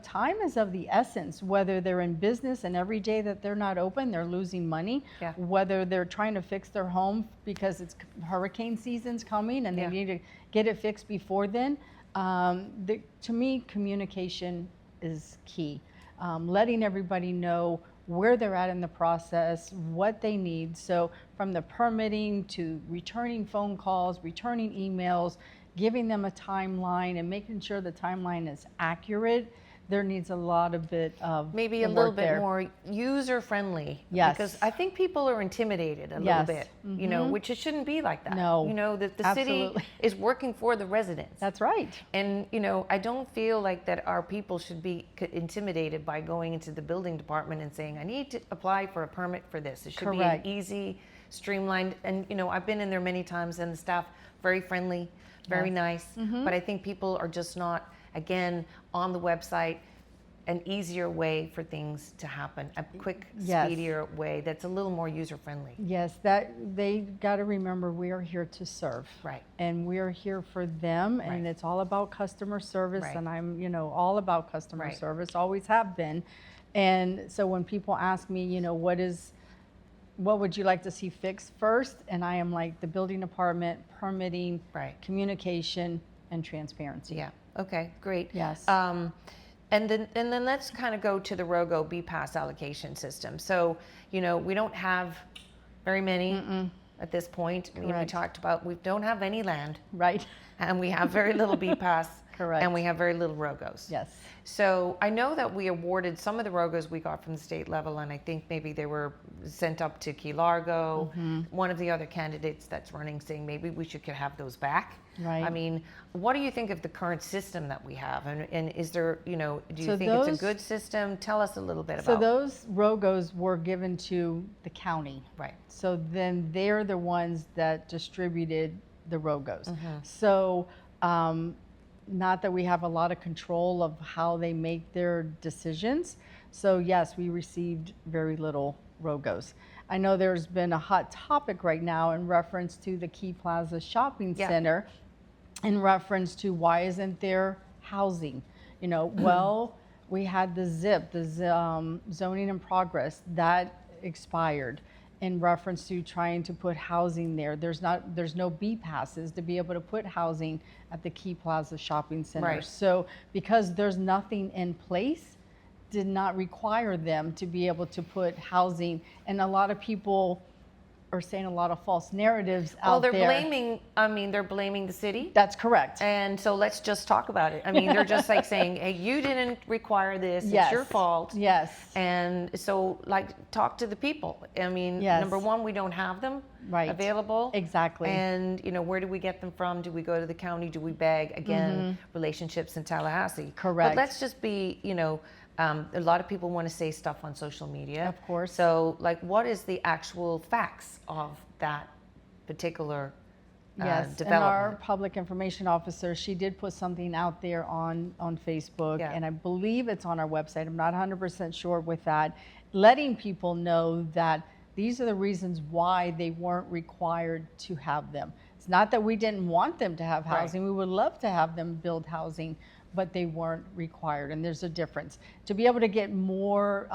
time is of the essence. Whether they're in business and every day that they're not open, they're losing money. Yeah. Whether they're trying to fix their home because it's hurricane season's coming and they need to get it fixed before then. To me, communication is key. Letting everybody know where they're at in the process, what they need. So from the permitting to returning phone calls, returning emails, giving them a timeline and making sure the timeline is accurate, there needs a lot of bit of maybe a little bit more user friendly. Yes. Because I think people are intimidated a little bit, which it shouldn't be like that. No. That the city is working for the residents. That's right. And, I don't feel like that our people should be intimidated by going into the building department and saying, I need to apply for a permit for this. It should be an easy, streamlined, and, I've been in there many times, and the staff, very friendly, very nice. But I think people are just not, again, on the website, an easier way for things to happen, a quick, speedier way that's a little more user-friendly. Yes, that they got to remember, we are here to serve. Right. And we are here for them, and it's all about customer service, and I'm, all about customer service, always have been. And so when people ask me, what would you like to see fixed first? And I am like, the building department, permitting, communication, and transparency. Yeah. Okay, great. Yes. And then let's kind of go to the ROGO BPAS allocation system. So, we don't have very many at this point. We talked about, we don't have any land. Right. And we have very little BPAS. Correct. And we have very little ROGOs. Yes. So I know that we awarded some of the ROGOs we got from the state level, and I think maybe they were sent up to Key Largo. One of the other candidates that's running saying maybe we should have those back. Right. I mean, what do you think of the current system that we have? And is there, do you think it's a good system? Tell us a little bit about. So those ROGOs were given to the county. Right. So then they're the ones that distributed the ROGOs. So not that we have a lot of control of how they make their decisions. So yes, we received very little ROGOs. I know there's been a hot topic right now in reference to the Key Plaza Shopping Center, in reference to why isn't there housing? Well, we had the ZIP, zoning in progress, that expired in reference to trying to put housing there. There's no B passes to be able to put housing at the Key Plaza shopping center. Right. So because there's nothing in place, did not require them to be able to put housing. And a lot of people are saying a lot of false narratives out there. They're blaming the city. That's correct. And so let's just talk about it. I mean, they're just like saying, hey, you didn't require this. Yes. It's your fault. Yes. And so, like, talk to the people. I mean, Yes. number one, we don't have them available. Exactly. And, where do we get them from? Do we go to the county? Do we beg? Again, relationships in Tallahassee. Correct. But let's just be, a lot of people want to say stuff on social media. Of course. So, like, what is the actual facts of that particular Yes, and development? our public information officer, she did put something out there on Facebook, Yeah. and I believe it's on our website. I'm not 100% sure with that, letting people know that these are the reasons why they weren't required to have them. It's not that we didn't want them to have housing. Right. We would love to have them build housing, but they weren't required, and there's a difference. To be able to get more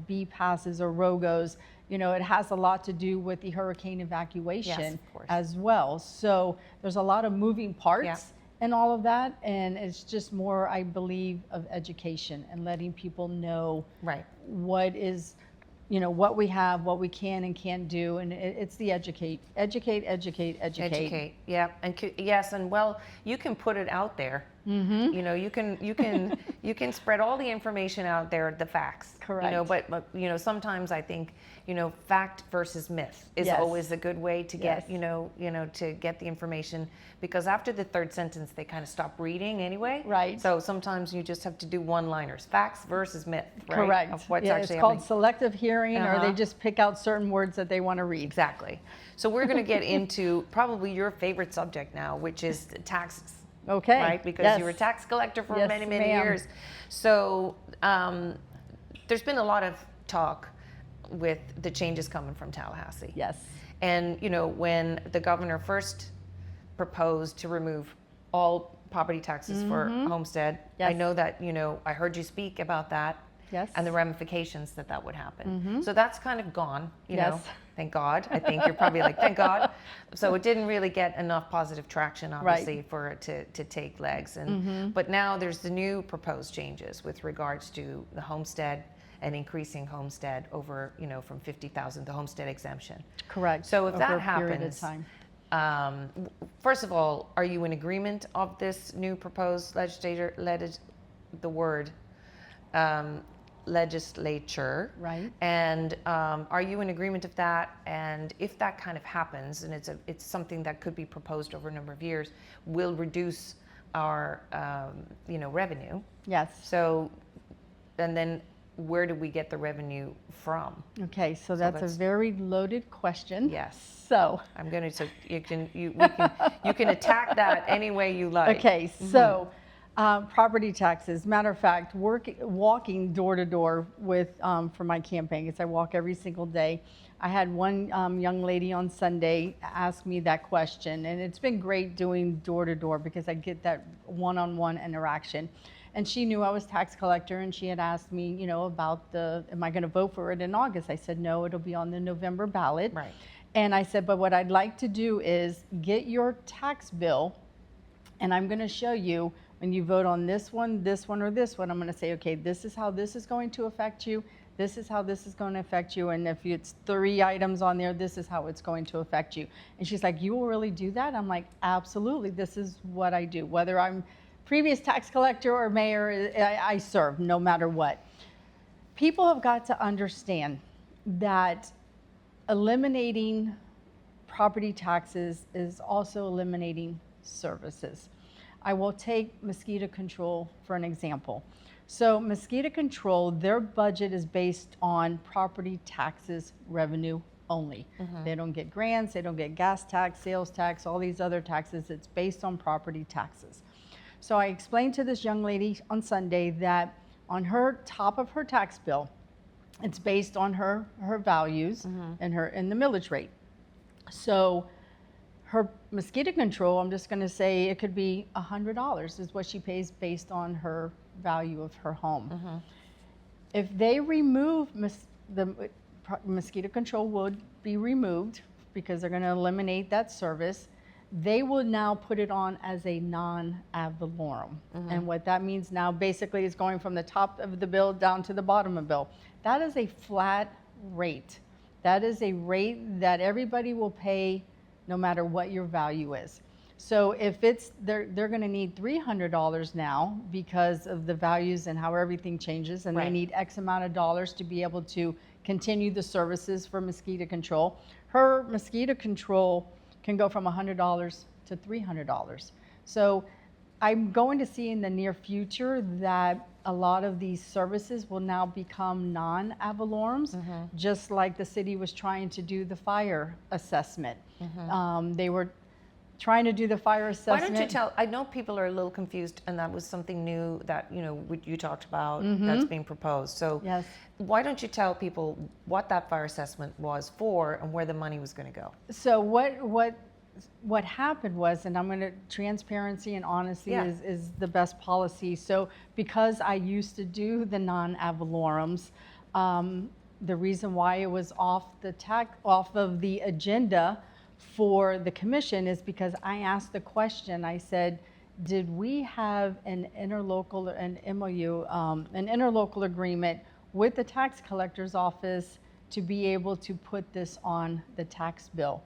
B passes or ROGOs, it has a lot to do with the hurricane evacuation Yes, of course. as well. So there's a lot of moving parts Yeah. in all of that, and it's just more, I believe, of education and letting people know Right. what is, what we have, what we can and can't do, and it's the educate. Educate. Yeah. And yes, and well, you can put it out there. Mm-hmm. You can spread all the information out there, the facts. Correct. But sometimes I think fact versus myth is Yes. always a good way to get Yes. to get the information, because after the third sentence they kind of stop reading anyway. Right. So sometimes you just have to do one-liners, facts versus myth. Right? Correct. Of what's Yeah, actually it's called happening. selective hearing, or they Uh-huh. just pick out certain words that they want to read. Exactly. So we're going to get into probably your favorite subject now, which is taxes. Okay. Right? Because Yes. you were a tax collector for Yes, many ma'am. years. So there's been a lot of talk with the changes coming from Tallahassee. Yes. And, when the governor first proposed to remove all property taxes for homestead, I Yes. know that, I heard you speak about that. Yes. And the ramifications that would happen. So that's kind of gone, you know. Yes. Thank God. I think you're probably like, thank God. So it didn't really get enough positive traction, obviously, for it to take legs. And but now there's the new proposed changes with regards to the homestead and increasing homestead over, from 50,000, the homestead exemption. Correct. So if Over that a period of happens, time. first of all, are you in agreement of this new proposed legislature? Right. And are you in agreement of that? And if that kind of happens, and it's something that could be proposed over a number of years, will reduce our revenue. Yes. So, and then where do we get the revenue from? Okay, so that's a very loaded question. Yes. So. I'm going to. So you can attack that any way you like. Okay, so property taxes. Matter of fact, walking door to door with for my campaign, because I walk every single day. I had one young lady on Sunday ask me that question, and it's been great doing door to door because I get that one-on-one interaction. And she knew I was tax collector, and she had asked me, about am I going to vote for it in August? I said, no, it'll be on the November ballot. Right. And I said, but what I'd like to do is get your tax bill, and I'm going to show you when you vote on this one, or this one, I'm going to say, okay, this is how this is going to affect you. This is how this is going to affect you. And if it's 3 items on there, this is how it's going to affect you. And she's like, you will really do that? I'm like, absolutely. This is what I do. Whether I'm previous tax collector or mayor, I serve no matter what. People have got to understand that eliminating property taxes is also eliminating services. I will take mosquito control for an example. So mosquito control, their budget is based on property taxes revenue only. They don't get grants, they don't get gas tax, sales tax, all these other taxes. It's based on property taxes. So I explained to this young lady on Sunday that on her top of her tax bill, it's based on her values and the millage rate. So her mosquito control, I'm just going to say it could be $100 is what she pays based on her value of her home. If they remove the mosquito control would be removed because they're going to eliminate that service. They will now put it on as a non-ad valorem. And what that means now basically is going from the top of the bill down to the bottom of the bill. That is a flat rate. That is a rate that everybody will pay no matter what your value is. So if it's, they're going to need $300 now because of the values and how everything changes, and they need X amount of dollars to be able to continue the services for mosquito control. Her mosquito control can go from $100 to $300. So I'm going to see in the near future that a lot of these services will now become non-ad valorems, just like the city was trying to do the fire assessment. They were trying to do the fire assessment. Why don't you tell, I know people are a little confused, and that was something new that, you know, you talked about that's being proposed. So why don't you tell people what that fire assessment was for and where the money was going to go? So what happened was, and I'm going to, transparency and honesty is the best policy. So because I used to do the non-ad valorems, the reason why it was off of the agenda for the commission is because I asked the question. I said, did we have an interlocal agreement with the tax collector's office to be able to put this on the tax bill?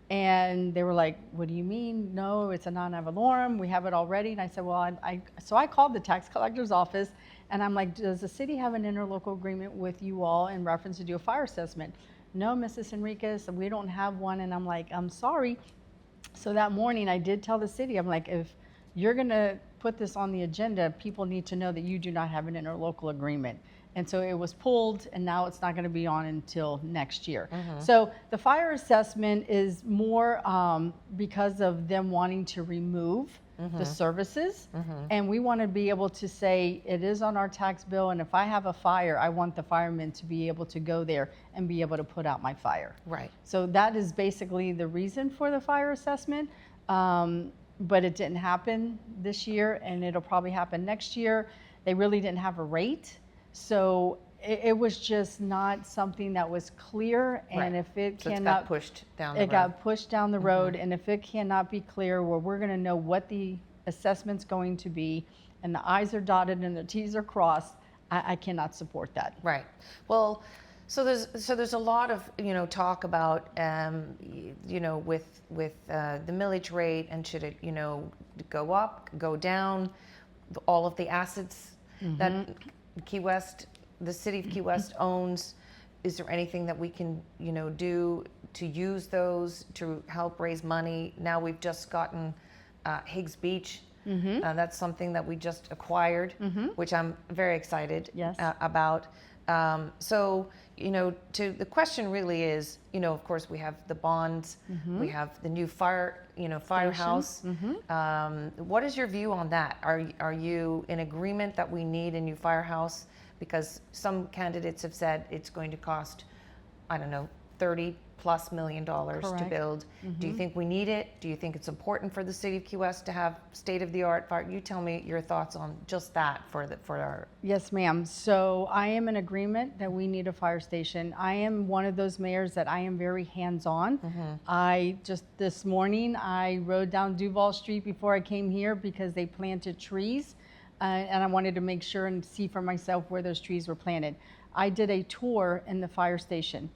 And they were like, what do you mean? No, it's a non-ad valorem. We have it already. And I said, well, so I called the tax collector's office, and I'm like, does the city have an interlocal agreement with you all in reference to do a fire assessment? No, Mrs. Henriquez, we don't have one. And I'm like, I'm sorry. So that morning I did tell the city, I'm like, if you're going to put this on the agenda, people need to know that you do not have an interlocal agreement. And so it was pulled, and now it's not going to be on until next year. So the fire assessment is more because of them wanting to remove the services. And we want to be able to say it is on our tax bill, and if I have a fire, I want the firemen to be able to go there and be able to put out my fire. Right. So that is basically the reason for the fire assessment. But it didn't happen this year, and it'll probably happen next year. They really didn't have a rate. So it was just not something that was clear, and if it so cannot, it got pushed down the road. It got pushed down the road, and if it cannot be clear where we're going to know what the assessment's going to be, and the I's are dotted and the T's are crossed, I cannot support that. Right. Well, so there's a lot of talk about with the millage rate, and should it go up, go down, all of the assets that Key West, the city of Key West owns. Is there anything that we can do to use those to help raise money? Now we've just gotten Higgs Beach. That's something that we just acquired, which I'm very excited about. So the question really is, of course we have the bonds, we have the new firehouse. What is your view on that? Are you in agreement that we need a new firehouse? Because some candidates have said it's going to cost, I don't know, $30+ million to build. Do you think we need it? Do you think it's important for the city of Key West to have state-of-the-art fire? You tell me your thoughts on just that for our. Yes, ma'am. So I am in agreement that we need a fire station. I am one of those mayors that I am very hands-on. I just this morning I rode down Duval Street before I came here because they planted trees, and I wanted to make sure and see for myself where those trees were planted. I did a tour in the fire station.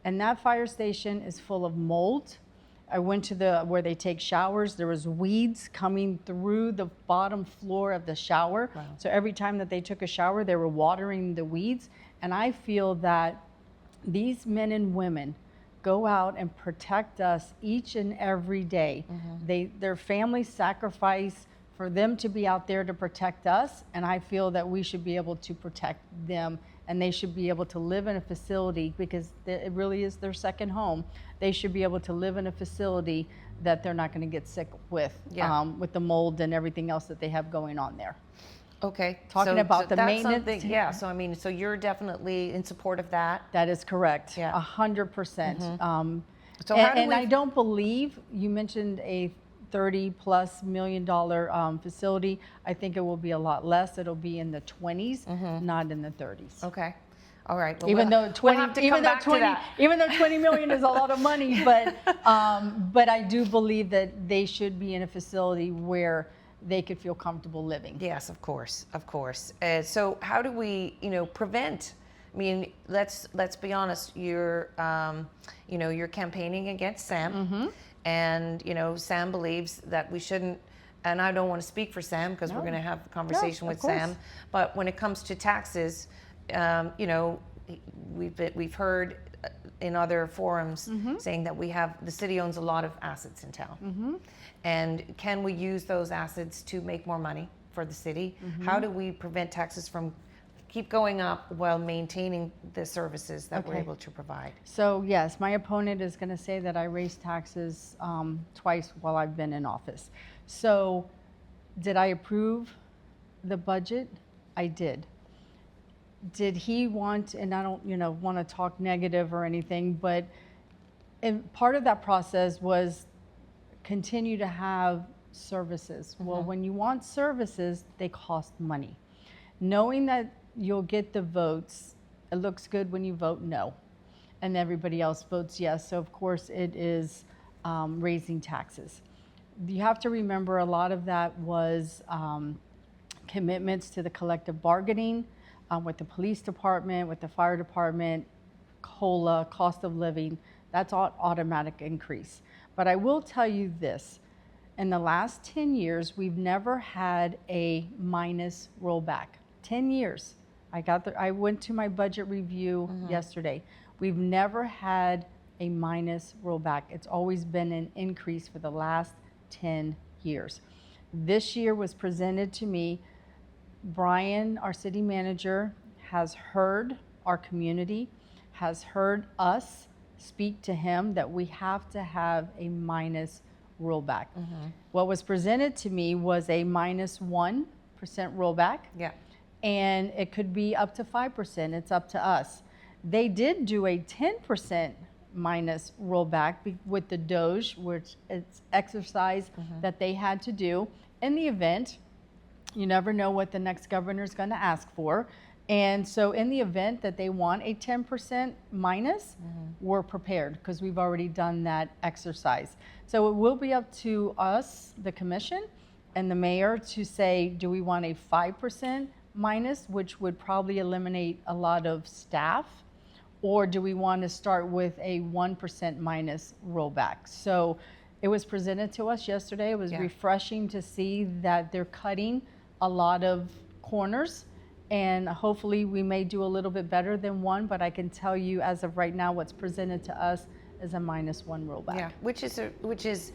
And that fire station is full of mold. I went to where they take showers. There was weeds coming through the bottom floor of the shower. Wow. So every time that they took a shower, they were watering the weeds. And I feel that these men and women go out and protect us each and every day. Their families sacrifice for them to be out there to protect us. And I feel that we should be able to protect them, and they should be able to live in a facility, because it really is their second home. They should be able to live in a facility that they're not going to get sick with the mold and everything else that they have going on there. Okay. Talking about the maintenance. Yeah. So so you're definitely in support of that. That is correct. 100%. So how do we... I don't believe you mentioned a $30+ million facility. I think it will be a lot less. It'll be in the 20s, not in the 30s. Okay. All right. Well, Even though 20, we'll have to even come though back to 20, that. even though 20 million is a lot of money, but I do believe that they should be in a facility where they could feel comfortable living. Yes, of course, of course. So how do we, prevent? I mean, let's be honest. You're campaigning against Sam, and Sam believes that we shouldn't. And I don't want to speak for Sam because we're going to have a conversation with Sam. But when it comes to taxes, we've heard in other forums saying that the city owns a lot of assets in town. And can we use those assets to make more money for the city? How do we prevent taxes from keep going up while maintaining the services that we're able to provide? So yes, my opponent is going to say that I raised taxes twice while I've been in office. So did I approve the budget? I did. Did he want, and I don't want to talk negative or anything, but part of that process was continue to have services. Well, when you want services, they cost money. Knowing that you'll get the votes, it looks good when you vote no, and everybody else votes yes. So of course it is raising taxes. You have to remember a lot of that was commitments to the collective bargaining with the police department, with the fire department, COLA, cost of living. That's all automatic increase. But I will tell you this, in the last 10 years, we've never had a minus rollback. 10 years. I went to my budget review yesterday. We've never had a minus rollback. It's always been an increase for the last 10 years. This year was presented to me. Brian, our city manager, has heard our community, has heard us speak to him that we have to have a minus rollback. What was presented to me was a -1% rollback. Yeah. And it could be up to 5%. It's up to us. They did do a 10% minus rollback with the Doge, which it's exercise that they had to do in the event. You never know what the next governor is going to ask for. And so in the event that they want a 10% minus, we're prepared because we've already done that exercise. So it will be up to us, the commission, and the mayor to say, do we want a 5% minus, which would probably eliminate a lot of staff, or do we want to start with a 1% minus rollback? So it was presented to us yesterday. It was refreshing to see that they're cutting a lot of corners. And hopefully we may do a little bit better than one, but I can tell you as of right now, what's presented to us is a -1 rollback. Yeah, which is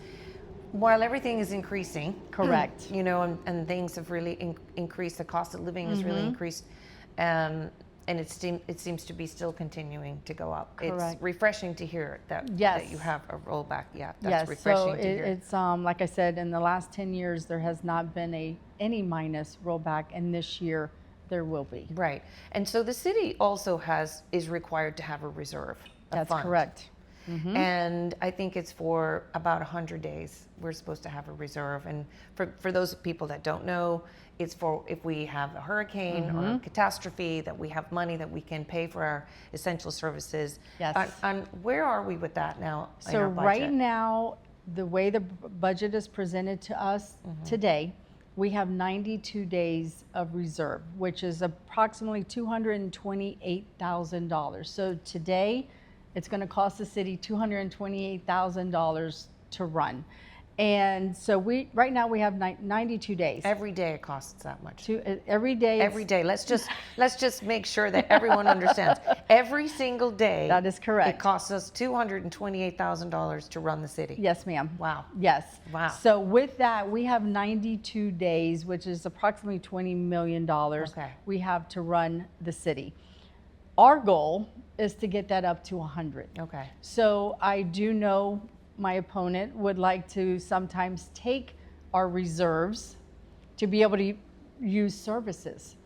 while everything is increasing. Correct. And things have really increased. The cost of living has really increased, and it seems to be still continuing to go up. Correct. It's refreshing to hear that you have a rollback. Yeah, that's refreshing to hear. It's like I said, in the last 10 years, there has not been any minus rollback, and this year there will be. Right. And so the city also is required to have a reserve. That's fund. correct. And I think it's for about 100 days we're supposed to have a reserve. And for those people that don't know, it's for if we have a hurricane or a catastrophe, that we have money that we can pay for our essential services. Yes. And where are we with that now in So our budget? right now, the way the budget is presented to us today, we have 92 days of reserve, which is approximately $228,000. So today, it's going to cost the city $228,000 to run. And so right now we have 92 days. Every day it costs that much. Every day. Every day. Let's just make sure that everyone understands. Every single day. That is correct. It costs us $228,000 to run the city. Yes, ma'am. Wow. Yes. Wow. So with that, we have 92 days, which is approximately $20 million we have to run the city. Our goal is to get that up to 100. Okay. So I do know my opponent would like to sometimes take our reserves to be able to use services,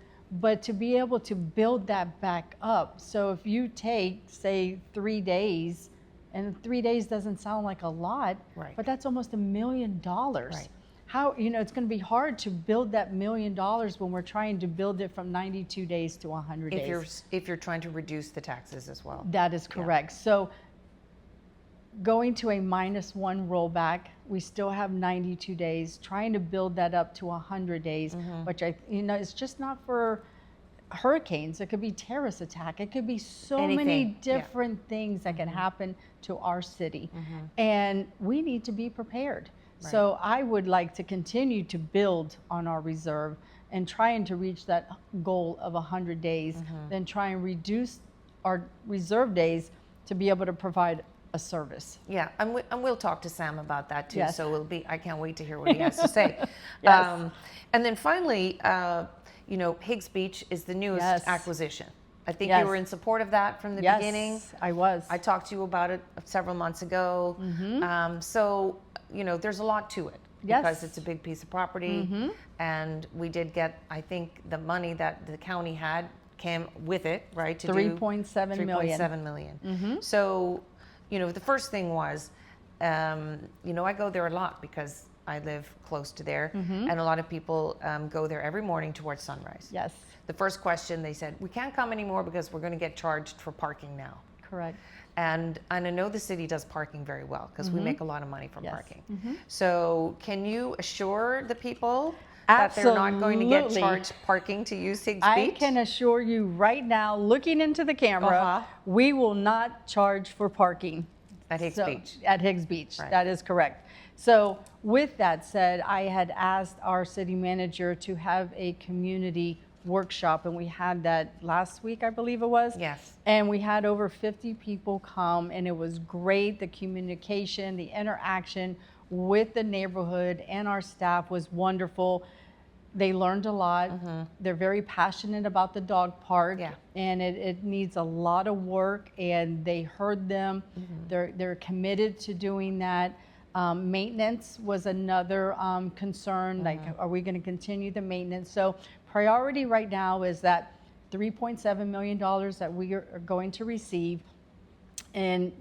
but to be able to build that back up. So if you take, say, 3 days And 3 days doesn't sound like a lot, Right. but that's almost $1 million. Right. How, it's going to be hard to build that $1 million when we're trying to build it from 92 days to 100 days. If you're trying to reduce the taxes as well. That is correct. So going to a -1 rollback, we still have 92 days, trying to build that up to 100 days, which it's just not for hurricanes. It could be terrorist attack. It could be so many Anything. different things that can happen to our city. And we need to be prepared. Right. So I would like to continue to build on our reserve and trying to reach that goal of 100 days, then try and reduce our reserve days to be able to provide a service. Yeah, and we'll talk to Sam about that too. Yes. So I can't wait to hear what he has to say. Yes. And then finally, Higgs Beach is the newest Yes. acquisition. I think Yes. you were in support of that from the Yes, beginning. I was. I talked to you about it several months ago. So, there's a lot to it Yes. because it's a big piece of property. And we did get, I think, the money that the county had came with it, right? To do 3.7 million. 3.7 million. So, the first thing was, I go there a lot because I live close to there, and a lot of people go there every morning towards sunrise. Yes, The first question, they said, we can't come anymore because we're going to get charged for parking now. correct. And I know the city does parking very well because we make a lot of money from Yes. parking. So can you assure the people that they're not going to get Absolutely. charged parking to use Higgs I Beach? can assure you right now, looking into the camera, we will not charge for parking. At Higgs Beach. At Higgs Beach, Right. that is correct. So with that said, I had asked our city manager to have a community workshop, and we had that last week, I believe it was. Yes. And we had over 50 people come, and it was great. The communication, the interaction with the neighborhood and our staff was wonderful. They learned a lot. They're very passionate about the dog park, Yeah. and it needs a lot of work, and they heard them. They're committed to doing that. Maintenance was another concern, like are we going to continue the maintenance? So priority right now is that $3.7 million that we are going to receive, and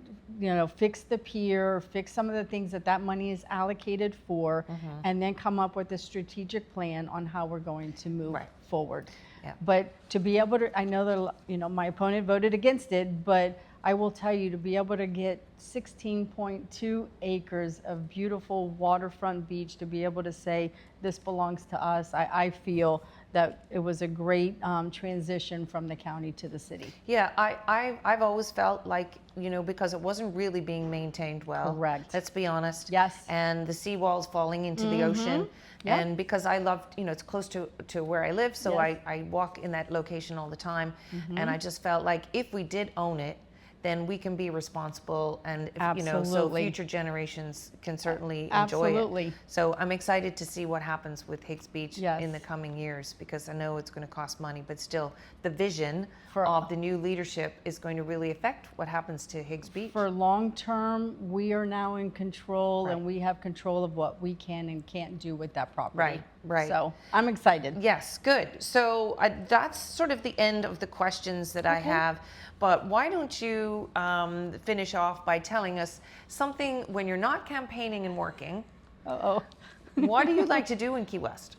fix the pier, fix some of the things that money is allocated for, and then come up with a strategic plan on how we're going to move forward. Yeah. But to be able to, I know that my opponent voted against it, but I will tell you, to be able to get 16.2 acres of beautiful waterfront beach, to be able to say this belongs to us, I feel that it was a great transition from the county to the city. Yeah, I've always felt like, because it wasn't really being maintained well. Correct. Let's be honest. Yes. And the seawall's falling into the ocean. Yep. And because I love, it's close to where I live, so Yes. I walk in that location all the time. And I just felt like if we did own it, then we can be responsible, and so Absolutely. future generations can certainly enjoy Absolutely. it. So I'm excited to see what happens with Higgs Beach Yes. in the coming years, because I know it's going to cost money, but still the vision For- of the new leadership is going to really affect what happens to Higgs Beach. For long term, we are now in control, Right. and we have control of what we can and can't do with that property. Right, right. So I'm excited. Yes, good. So that's sort of the end of the questions that I have. But why don't you finish off by telling us something when you're not campaigning and working? Uh-oh. What do you like to do in Key West?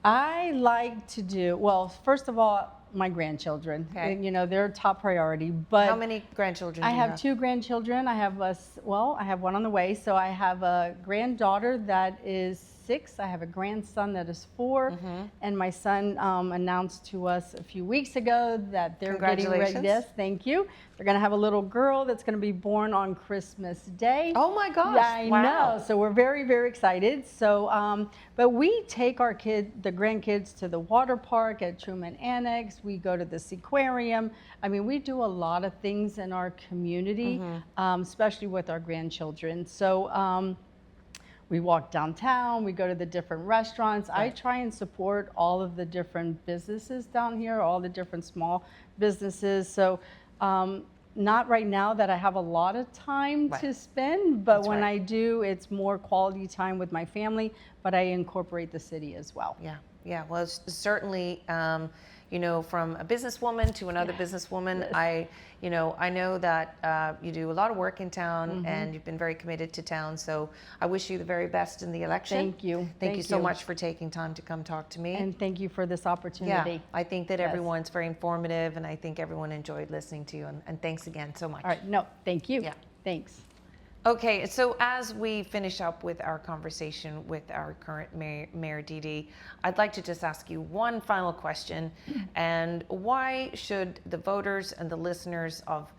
I like to do, well, first of all, my grandchildren. Okay. They're top priority. But How many grandchildren I do you have 2 grandchildren. I have I have one on the way. So I have a granddaughter that is 6. I have a grandson that is 4. And my son announced to us a few weeks ago that they're getting ready. Congratulations. Yes, thank you. They're going to have a little girl that's going to be born on Christmas Day. Oh my gosh. Yeah, I Wow. know. So we're very, very excited. So, but we take the grandkids to the water park at Truman Annex. We go to the Seaquarium. I mean, we do a lot of things in our community, especially with our grandchildren. So we walk downtown. We go to the different restaurants. I try and support all of the different businesses down here, all the different small businesses. So not right now that I have a lot of time to spend, but That's when right. I do, it's more quality time with my family, but I incorporate the city as well. Yeah, Yeah. Well, certainly, you know, from a businesswoman to another businesswoman, Yes. I know that you do a lot of work in town, and you've been very committed to town. So I wish you the very best in the election. Thank you. Thank you so much for taking time to come talk to me. And thank you for this Yeah, opportunity. I think that Yes. everyone's very informative, and I think everyone enjoyed listening to you. And thanks again so much. All right. No, thank you. Yeah. Thanks. Okay, so as we finish up with our conversation with our current Mayor Dee Dee, I'd like to just ask you one final question. And why should the voters and the listeners of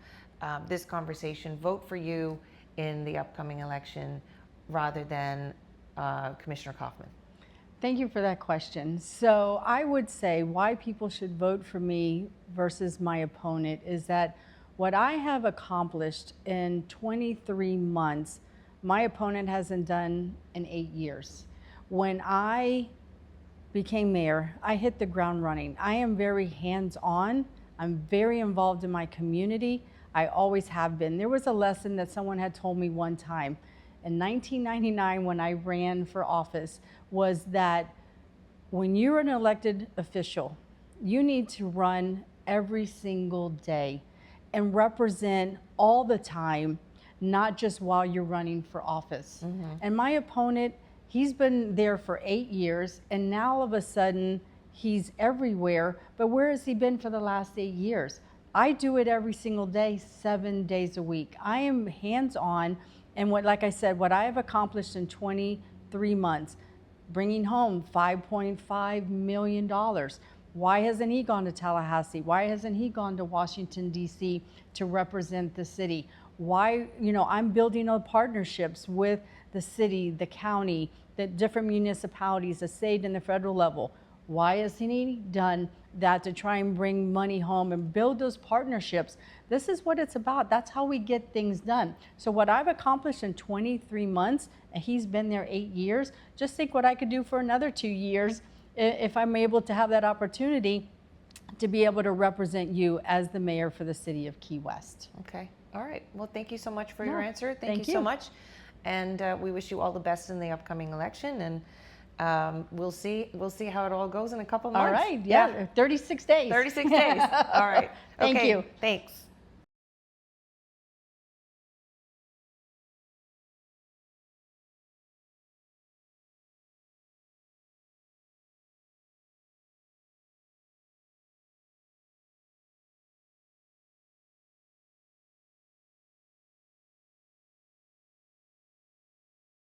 this conversation vote for you in the upcoming election rather than Commissioner Kaufman? Thank you for that question. So I would say why people should vote for me versus my opponent is that what I have accomplished in 23 months, my opponent hasn't done in 8 years. When I became mayor, I hit the ground running. I am very hands-on. I'm very involved in my community. I always have been. There was a lesson that someone had told me one time in 1999 when I ran for office, was that when you're an elected official, you need to run every single day and represent all the time, not just while you're running for office. And my opponent, he's been there for 8 years, and now all of a sudden he's everywhere. But where has he been for the last 8 years? I do it every single day, 7 days a week. I am hands-on, and like I said, what I have accomplished in 23 months, bringing home $5.5 million. Why hasn't he gone to Tallahassee? Why hasn't he gone to Washington, D.C. to represent the city? Why, I'm building up partnerships with the city, the county, the different municipalities, the state and the federal level. Why hasn't he done that to try and bring money home and build those partnerships? This is what it's about. That's how we get things done. So what I've accomplished in 23 months, and he's been there 8 years, just think what I could do for another 2 years if I'm able to have that opportunity to be able to represent you as the mayor for the city of Key West. Okay. All right. Well, thank you so much for your answer. Thank you so much. And we wish you all the best in the upcoming election. And we'll see how it all goes in a couple months. All right. Yeah. 36 days. 36 days. All right. Thank Okay. you. Thanks.